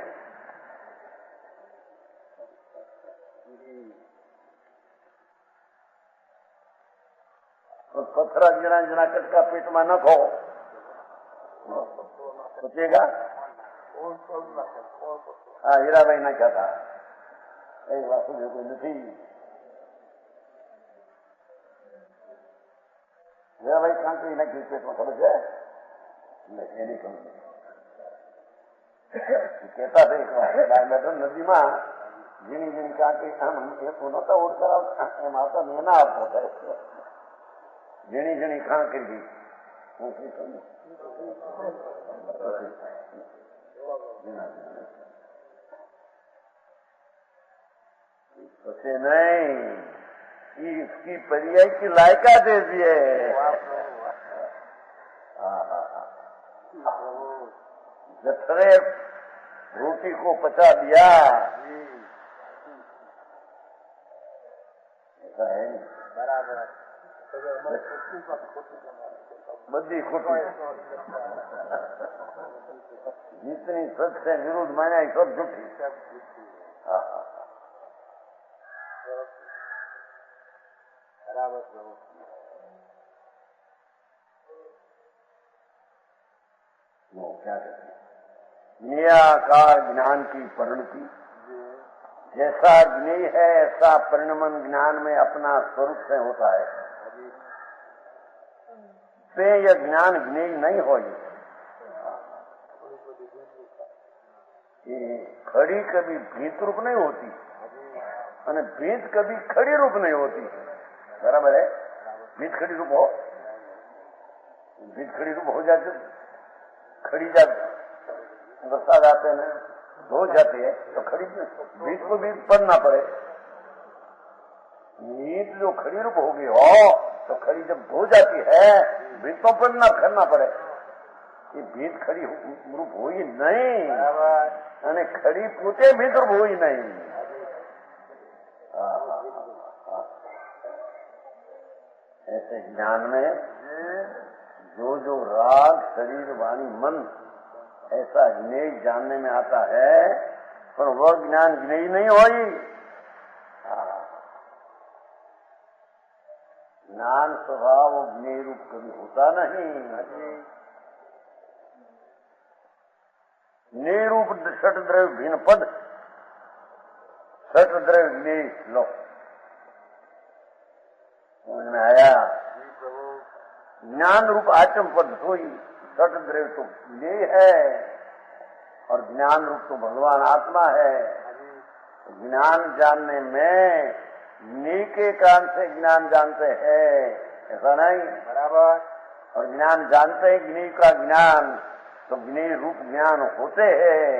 पत्थरा जना जना कटका पेट में न खो सोचेगा। हाँ हीराबाई ना कहता एक बात सुझे कोई नहीं, हीराबाई कांकरी ना पेट में खबर है नहीं खबर कहता था एक बार नदी में झीणी झीणी कांकरी नता ओढ़ कर एम आता मेना आपको था झीणी झीणी कांकरी पछे नहीं इसकी पर्याय की लायका दे दिए। जठरे रोटी को पचा दिया, ऐसा है बराबर बदी खोटी जितनी सच से विरुद्ध माना सब झूठी। बराबर वो क्या कहते हैं निराकार ज्ञान की परिणति, जैसा ज्ञेय है ऐसा परिणमन ज्ञान में अपना स्वरूप से होता है। पे यह ज्ञान ज्ञेय नहीं हो, खड़ी कभी भीत रूप नहीं होती और भीत कभी खड़ी रूप नहीं होती। बराबर है, भीत खड़ी रूप हो, भीत खड़ी रूप हो जाती, खड़ी जाती बरसात आते हैं धो जाती है तो खड़ी बीच को भी पढ़ना पड़े। नींद जो खड़ी रूप होगी हो तो खड़ी जब धो जाती है बीच को पढ़ना करना पड़े। ये भीत खड़ी रूप हो ही नहीं, खड़ी पोते भीत रूप हो ही नहीं। ऐसे ज्ञान में जो जो राग शरीर वाणी मन ऐसा ज्ञेय जानने में आता है, पर वह ज्ञान ज्ञेय नहीं होई। ज्ञान स्वभाव ज्ञेय रूप कभी होता नहीं। ज्ञेय रूप षट द्रव्य भिन्न पद, षट द्रव्य ज्ञेय लो समझ में आया। ज्ञान रूप आचम पद सोई, षट द्रव्य तो ज्ञेय है और ज्ञान रूप तो भगवान आत्मा है। ज्ञान जानने में ज्ञेय के कारण से ज्ञान जानते हैं, ऐसा नहीं बराबर। और ज्ञान जानते हैं ज्ञेय का ज्ञान, तो ज्ञेय रूप ज्ञान होते हैं।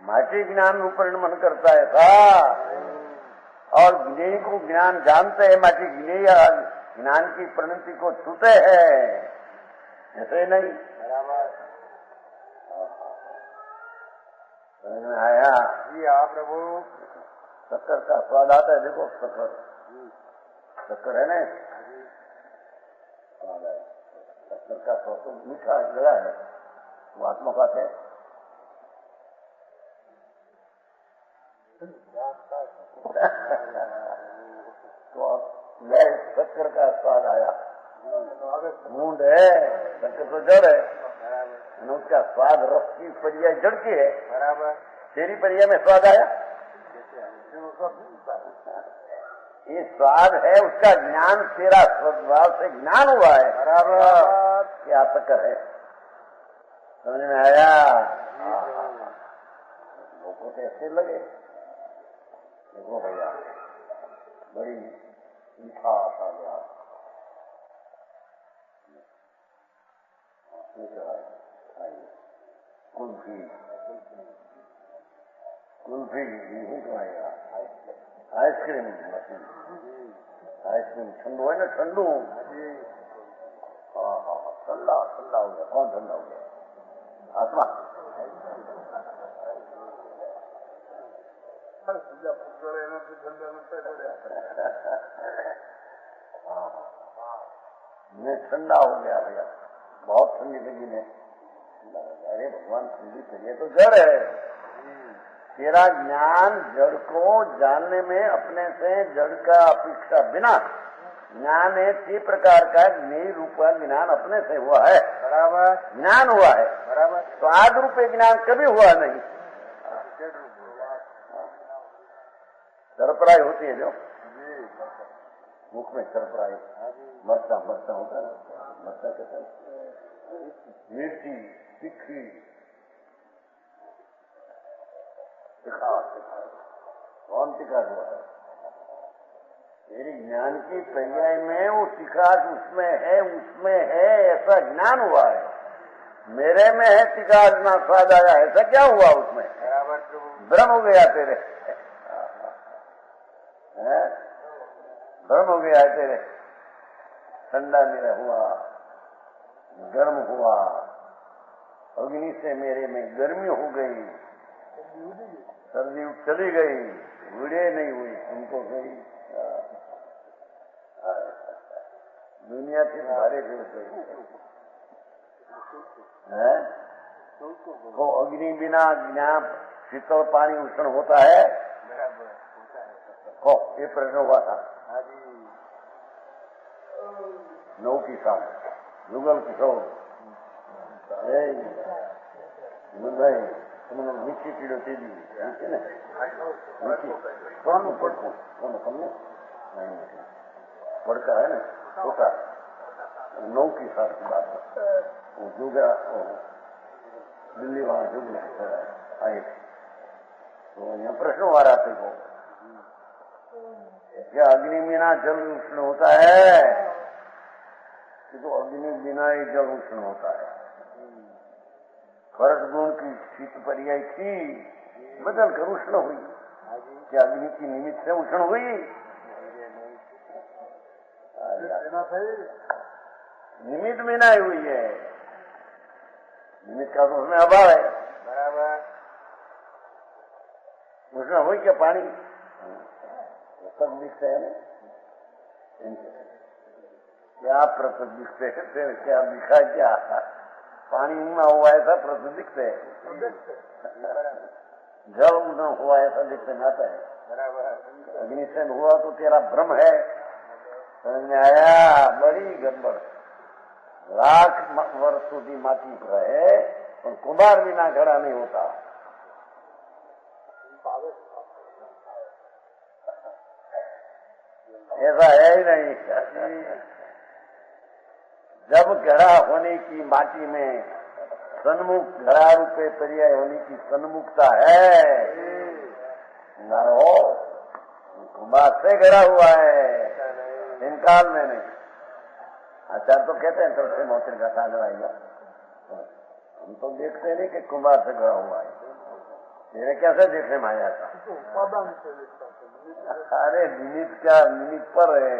माटी ज्ञान रूप परिणमन करता है था, और ज्ञेय को ज्ञान जानते हैं, माटी ज्ञेय ज्ञान की परिणति को छूते हैं, ऐसे नहीं बराबर। समझ में आया जी। आप प्रभु शक्कर का स्वाद आता है, देखो शक्कर, शक्कर है ना, शक्कर का स्वाद तो मीठा लगा है, वो आत्मा खाते हैं। तो ले शक्कर का स्वाद आया। मूंड है, शक्कर तो जड़ है, उसका स्वाद रस की परिया जड़ की है। बराबर। तेरी परिया में स्वाद आया, ये स्वाद है उसका ज्ञान, तेरा स्वभाव से ज्ञान हुआ है। बराबर। क्या शक्कर है, समझ में आया? लोगों को ऐसे लगे, देखो भैया बड़ी मिठास आ गया। कुल्फी कुल्फी यही तो आएगा। आइसक्रीम मशीन, आइसक्रीम ठंडू है ना, ठंडू। हाँ हाँ, ठंडा ठंडा हो गया। कौन ठंडा हो गया? आत्मा। मैं ठंडा हो गया भैया, बहुत ठंडी लगी ने। अरे भगवान, ठंडी चाहिए तो जड़ है। तेरा ज्ञान जड़ को जानने में अपने से जड़ का अपेक्षा बिना ज्ञान है, इसी प्रकार का ज्ञेय रूप का ज्ञान अपने से हुआ है। बराबर। ज्ञान हुआ है। बराबर। स्वाद रूपे ज्ञान कभी हुआ नहीं। सरपराई होती है जो मुख में, सरपराई मरता मरता होता है, मरता कहता है मीठी तीखी कौन तिखास हुआ है? मेरी ज्ञान की पर्याय में वो तिखास उसमें है, ऐसा ज्ञान हुआ है। मेरे में है तिखास ना स्वाद आया, ऐसा क्या हुआ उसमें? भ्रम हो गया तेरे, भ्रम हो गया है तेरे। ठंडा मेरा हुआ, गर्म हुआ, अग्नि से मेरे में गर्मी हो गई, सर्दी चली गई, वीड़े नहीं हुई, तुमको गई। दुनिया से भारे जुड़ गई है। वो अग्नि बिना ज्ञान शीतल पानी उष्ण होता है? हो, ये प्रश्न हुआ था नौ की शाम, युगल किशोर तुमने मीठी पीड़ो तेजी मीठी ने मीठी कौन पढ़ो कौन तुमने नहीं पढ़ता है ना, होता नौ की शाम की बात है। वो जुगा दिल्ली वहां जुग आए तो यहाँ प्रश्न हुआ रहा थे को क्या अग्नि बिना जल उष्ण होता है? तो अग्नि बिना ही जल उष्ण होता है। फर्क गुण की शीत पर्याय थी, बदल कर उष्ण हुई। क्या अग्नि की निमित्त से उष्ण हुई? निमित्त बिना ही हुई है। निमित्त का तो उसमें अभाव है। बराबर। उष्ण हुई क्या पानी? सब दिखते है ना, क्या प्रति दिखते है, फिर क्या दिखा क्या? पानी उना हुआ ऐसा प्रति दिखते है, जल उना हुआ ऐसा दिखते जाता है। अग्निशन हुआ तो तेरा भ्रम है, समझ में आया? बड़ी गड़बड़। लाख वर्ष सुधी माटी रहे और कुमार बिना घड़ा नहीं होता। ऐसा है ही नहीं। जब घड़ा होने की माटी में सन्मुख, घड़ा रूपे पर्याय होने की सन्मुखता है, न हो कुमार से घड़ा हुआ है, इनकाल में नहीं। आचार्य तो कहते हैं तब से मौतेर का सागर आएगा। हम तो देखते नहीं कि कुमार से घड़ा हुआ है, मेरे कैसे देखने में आया था? अरे निमित्त क्या, निमित्त पर है,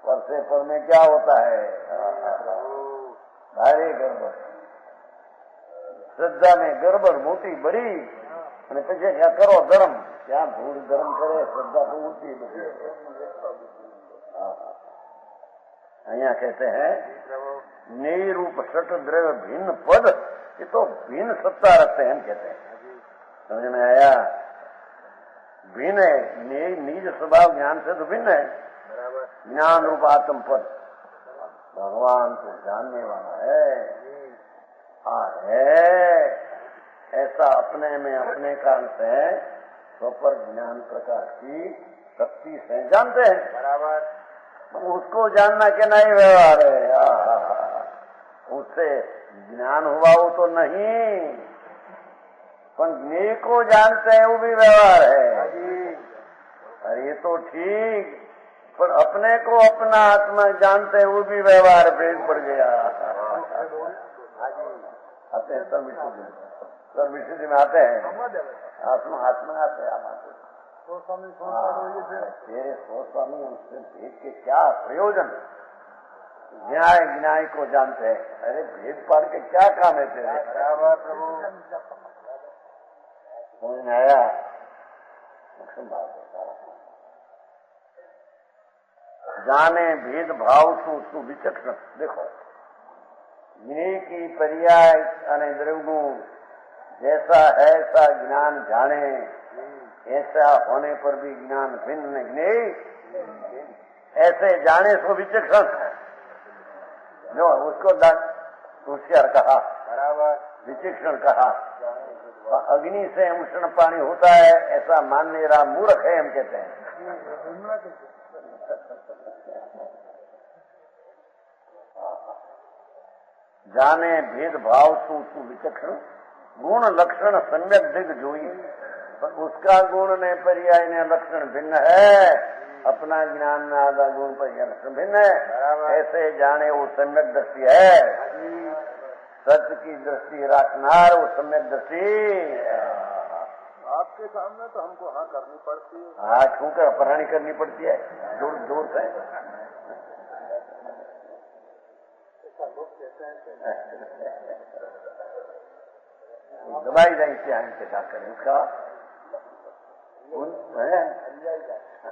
पर से पर में क्या होता है? भारी गड़बड़, श्रद्धा में गड़बड़ मोटी बड़ी। અને પછી क्या करो धर्म, क्या धूल धर्म करे, श्रद्धा तो उल्टी बची। અહીંયા कहते हैं न्याय रूप सट द्रव्य भिन्न पद, ये तो भिन्न सत्ता रखते हैं, कहते हैं। समझ में आया? भिन्न है, निज स्वभाव ज्ञान से तो भिन्न है। ज्ञान रूप आत्म पद भगवान तो जानने वाला है, ऐसा अपने में अपने कारण से स्वपर ज्ञान प्रकाश की शक्ति से जानते हैं। बराबर। उसको जानना के नहीं व्यवहार है, उससे ज्ञान हुआ वो तो नहीं, पर ज्ञेय को जानते हैं वो भी व्यवहार है। अरे ये तो ठीक, पर अपने को अपना आत्मा जानते हैं वो भी व्यवहार भेद पड़ गया। आते हैं सब विशुद्धि में आते हैं, आत्मा आते हैं। तेरे स्वामी उससे भेद के क्या प्रयोजन? न्याय न्याय को जानते हैं, अरे भेद पाड़ के क्या काम है तेरे? समझ में आया? जाने भेद भाव तू विचक्षण। देखो ज्ञेय की पर्याय અને દ્રવ્યનું जैसा है ऐसा ज्ञान जाने, ऐसा होने पर भी ज्ञान भिन्न नहीं, ऐसे जाने सो विचक्षण। जो उसको होशियार कहा, बराबर, विचक्षण कहा। अग्नि से उष्ण पानी होता है ऐसा मानने रहा मूर्ख है, हम कहते हैं। जाने भेद भाव तू विचक्षण, गुण लक्षण सम्यक दिग जोई। उसका गुण ने पर्याय ने लक्षण भिन्न है, अपना ज्ञान में आधा गुण पर्याय लक्षण भिन्न है। ऐसे जाने वो सम्यक दृष्टि है, सत्य की दृष्टि रखनार वो सम्यक दृष्टि। आपके सामने तो हमको हाँ करनी पड़ती है, हाँ क्यों कर अपराणी करनी पड़ती है, दूर दूर से। दबाई जाए क्या क्या करें उसका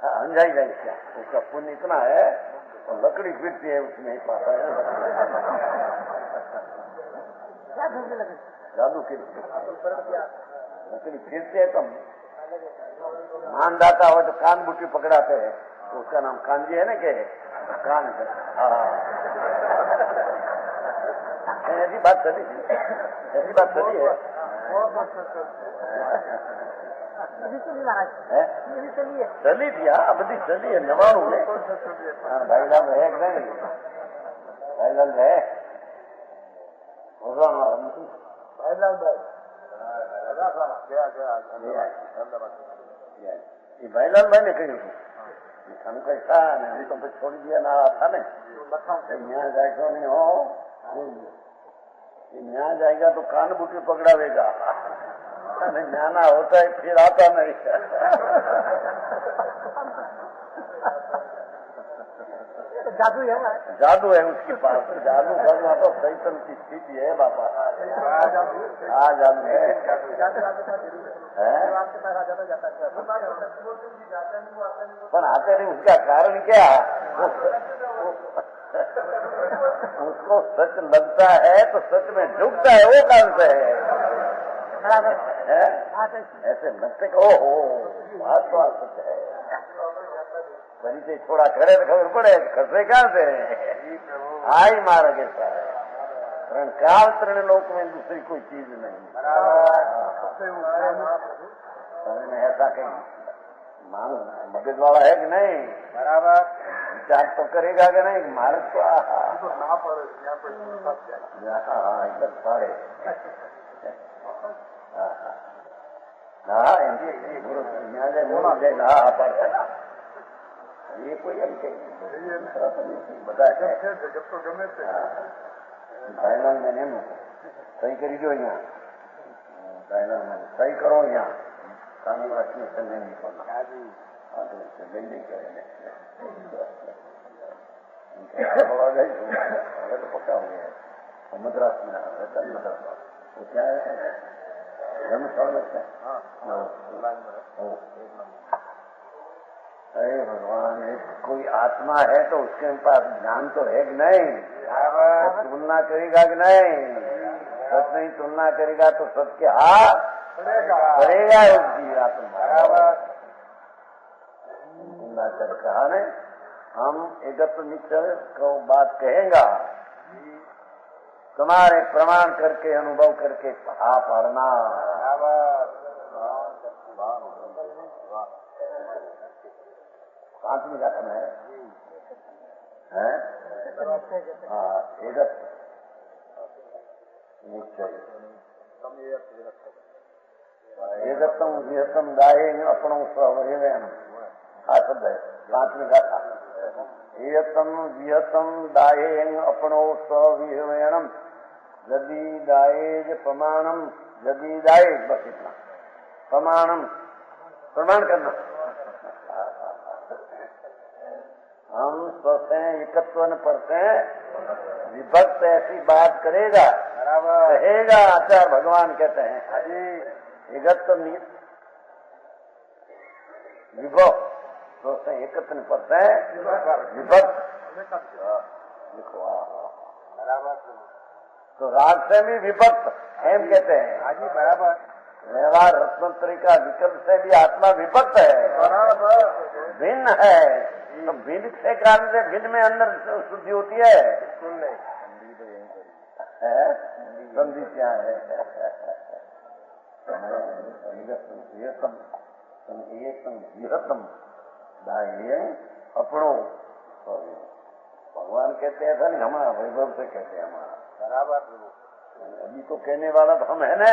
अंजाई जाए क्या, उसका पुण्य इतना है और लकड़ी फिरती है उसमें नहीं पाता है। जादू की लकड़ी फिरती है तो मानदाता हो तो कान बूटी पकड़ाते हैं, तो उसका नाम कांजी है ना, के कान। ऐसी बात चली थी, ऐसी बात चली है। चली थी, हाँ बधी चली है। नवाणु है भाईलाल है कि नहीं? भाईलाल है भाईलाल भाई, ये भाईलाल भाई ने कही थी हम कैसा नहीं तो फिर छोड़ दिया ना था ना, यहाँ जाएगा नहीं हो, यहाँ जाएगा तो कान बूटी पकड़ावेगा, ज्ञाना होता है फिर आता नहीं। जादू है, जादू है उसके पास, जादू करना तो सैतन की स्थिति है बापा। हाँ जादू है, पर आते नहीं। उसका कारण क्या? उसको सच लगता है तो सच में झुकता है, वो कारण से है। ऐसे लगते कि ओहो बात तो सच है, परिचय छोड़ा करे तो खबर पड़े खसे कहाँ से आई मार्ग ऐसा है। तरण काल तरण लोक में दूसरी कोई चीज नहीं। ऐसा कहीं मानो मगज वाला है कि नहीं? बराबर विचार तो करेगा कि नहीं? मार्ग तो ना पड़े सारे ये कोई बताए थाईलैंड में नहीं सही करी दो, यहाँ थाईलैंड में सही करो, यहाँ कानून रखने से नहीं निकलना। नहीं करेंगे तो पक्का हो गया है। मद्रास में मद्रास वो क्या है, धर्मस्थल लगता है। अरे भगवान, कोई आत्मा है तो उसके पास ज्ञान तो है कि नहीं? तुलना करेगा कि नहीं? सच नहीं तुलना करेगा तो सत्य हाथ पड़ेगा उसकी आत्मा। कर कहा ने हम एकत्व निश्चय को बात कहेगा, तुम्हारे प्रमाण करके अनुभव करके पढ़ा पढ़ना। पांचवी घटना है एकत्व निश्चय एकत्म विहतम दाये अपनो स्वयं आ शब्द है पांचवी गाथा। एकत्म विहतम दाये अपनो स्विहयणम यदि दाये प्रमाणम यदि दाये, बस इतना प्रमाणम प्रमाण करना। हम सोचते हैं एकत्व न पढ़ते हैं, विभक्त ऐसी बात करेगा कहेगा आचार्य भगवान कहते हैं एकत्व विभव सोचते हैं एकत्व न पढ़ते हैं विभक्त। देखो तो राग से भी विभक्त एम कहते हैं। हाजी बराबर। व्यवहार रत्नोत्तरी का विकल्प से भी आत्मा विभक्त है, भिन्न है। तो भिन्न के कारण से भिन्न में अंदर शुद्धि होती है। संधि क्या है? अपनो भगवान कहते हैं नहीं, हमारा वैभव से कहते हैं हमारा बराबर। अभी तो कहने वाला तो हम है ना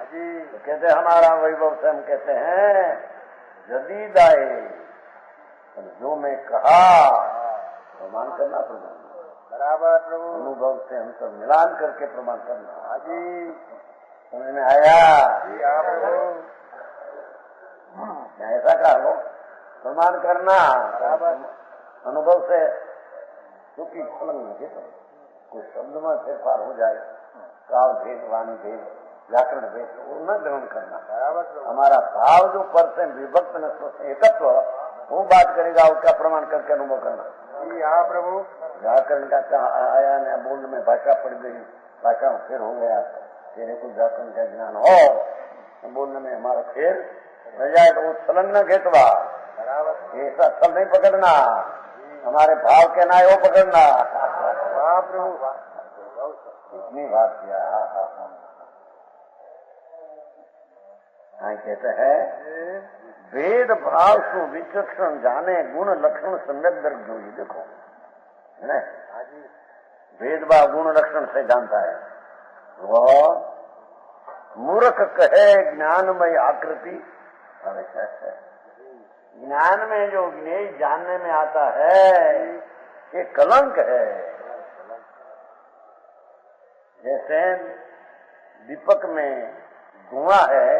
जी, तो कहते हमारा वैभव से हम कहते हैं यदि दाए, जो मैं कहा प्रमाण करना बराबर प्रभु। अनुभव से हम सब मिलान करके प्रमाण करना। हाजी समझ में आया? ऐसा कहा लो प्रमाण करना बराबर अनुभव से, क्योंकि कुछ शब्द में फेरफार हो जाए, काल भेद वाणी भेद व्याकरण भेद, वो न ग्रहण करना बराबर। हमारा भाव जो पर से विभक्त न एकत्व, वो बात करेगा उसका प्रमाण करके अनुभव करना। हाँ प्रभु। व्याकरण का आया न बोलने में भाषा पड़ गई, भाषा में फिर हो गया, तेरे को व्याकरण का ज्ञान हो बोलने में हमारा फिर रह जाए तो वो संलग्न घेतवा ऐसा छल नहीं पकड़ना, हमारे भाव के ना वो पकड़ना। हाँ प्रभु इतनी बात किया। हाँ कहते हैं वेद भाव सु विचक्षण जाने गुण लक्षण सम्यक दर्ग जो, ये देखो है ना, वेद भाव गुण लक्षण से जानता है। वह मूर्ख कहे ज्ञानमय आकृति, ज्ञान में जो ज्ञेय जानने में आता है ये कलंक है। जैसे दीपक में धुआं है,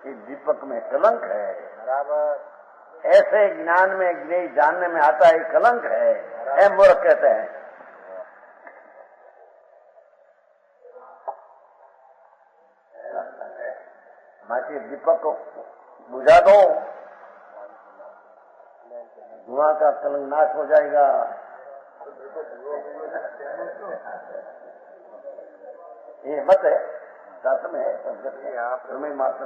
ये दीपक में कलंक है बराबर। ऐसे ज्ञान में ज्ञेय जानने में आता है कलंक है, मूर्ख कहते हैं। बाकी दीपक को बुझा दो, धुआं का कलंक नाश हो जाएगा। ये मत है साथ में है तुम्हें मात्र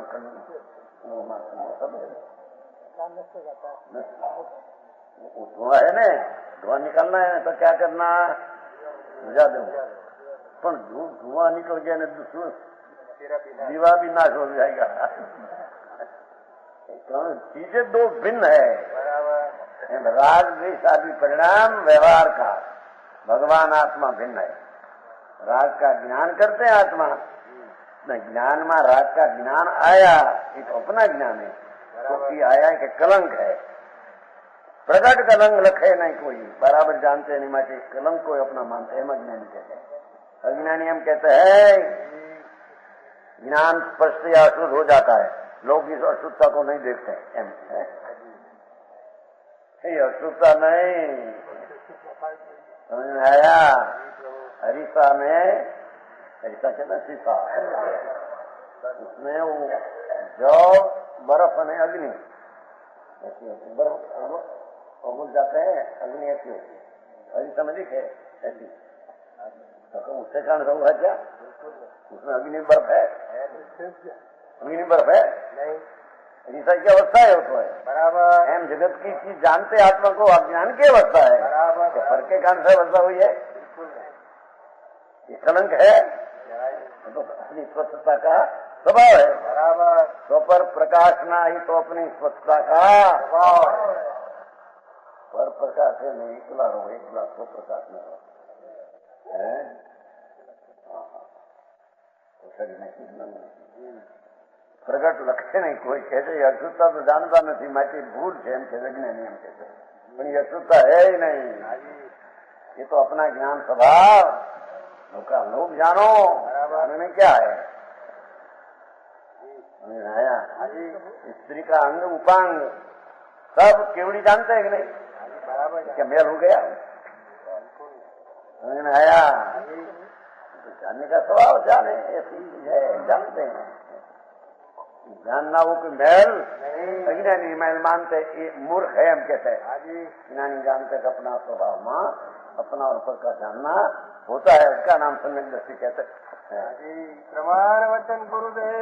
धुआं है ना, धुआं निकालना है तो क्या करना, बुझा दो। पर धुआं निकल गया ना दूसरा दीवा भी नाश हो जाएगा। चीजें दो भिन्न है, राग द्वेष आदि परिणाम व्यवहार का, भगवान आत्मा भिन्न है। राग का ज्ञान करते हैं आत्मा, ज्ञान में राग का ज्ञान आया, एक अपना ज्ञान है, क्योंकि आया कि कलंक है, प्रकट कलंक लखे नहीं कोई, बराबर जानते नहीं, माचे कलंक को अपना मानते हैं, अज्ञानी कहते हैं। अज्ञानी हम कहते हैं ज्ञान स्पष्ट या अशुद्ध हो जाता है, लोग इस अशुद्धता को नहीं देखते हैं। ये अशुद्धता नहीं समझ में आया। हरीसा में, हरीसा कहते शीशा, उसमें वो जो बर्फ है अग्नि ऐसी होती है, बर्फ उगल जाते हैं, अग्नि ऐसी होती है, हरीसा में दिखे ऐसी, तो उससे कारण हुआ क्या, उसमें अग्नि बर्फ है, अग्नि बर्फ है नहीं, ईसा की अवस्था है तो है बराबर एम जगत की चीज जानते आत्मा को अज्ञान की अवस्था है। बराबर फर्क के कारण से अवस्था हुई है, ये कलंक है तो अपनी स्वच्छता का स्वभाव है। बराबर तो पर प्रकाशना ही तो अपनी स्वच्छता का स्वभाव पर प्रकाश है नहीं, एकला रहो, एकला तो प्रकाश न हो प्रगट लक्ष्य नहीं कोई कहते अशुद्धता तो जानता नहीं माटी भूल है एम के जगने नहीं एम कहते पर ये अशुद्धता है ही नहीं, ये तो अपना ज्ञान स्वभाव का लोग जानो जानने क्या है। आया स्त्री का अंग उपांग सब केवड़ी जानते हैं कि नहीं, क्या मेल हो गया आया तो जानने का स्वभाव जाने ऐसी चीज है, जानते हैं जानना हो कि महल नहीं महल मानते मूर्ख है हम कहते हैं नहीं जानते कि अपना स्वभाव मां अपना ऊपर का जानना होता है, उसका नाम सम्यक दृष्टि कहते हैं। प्रमाण वचन गुरुदेव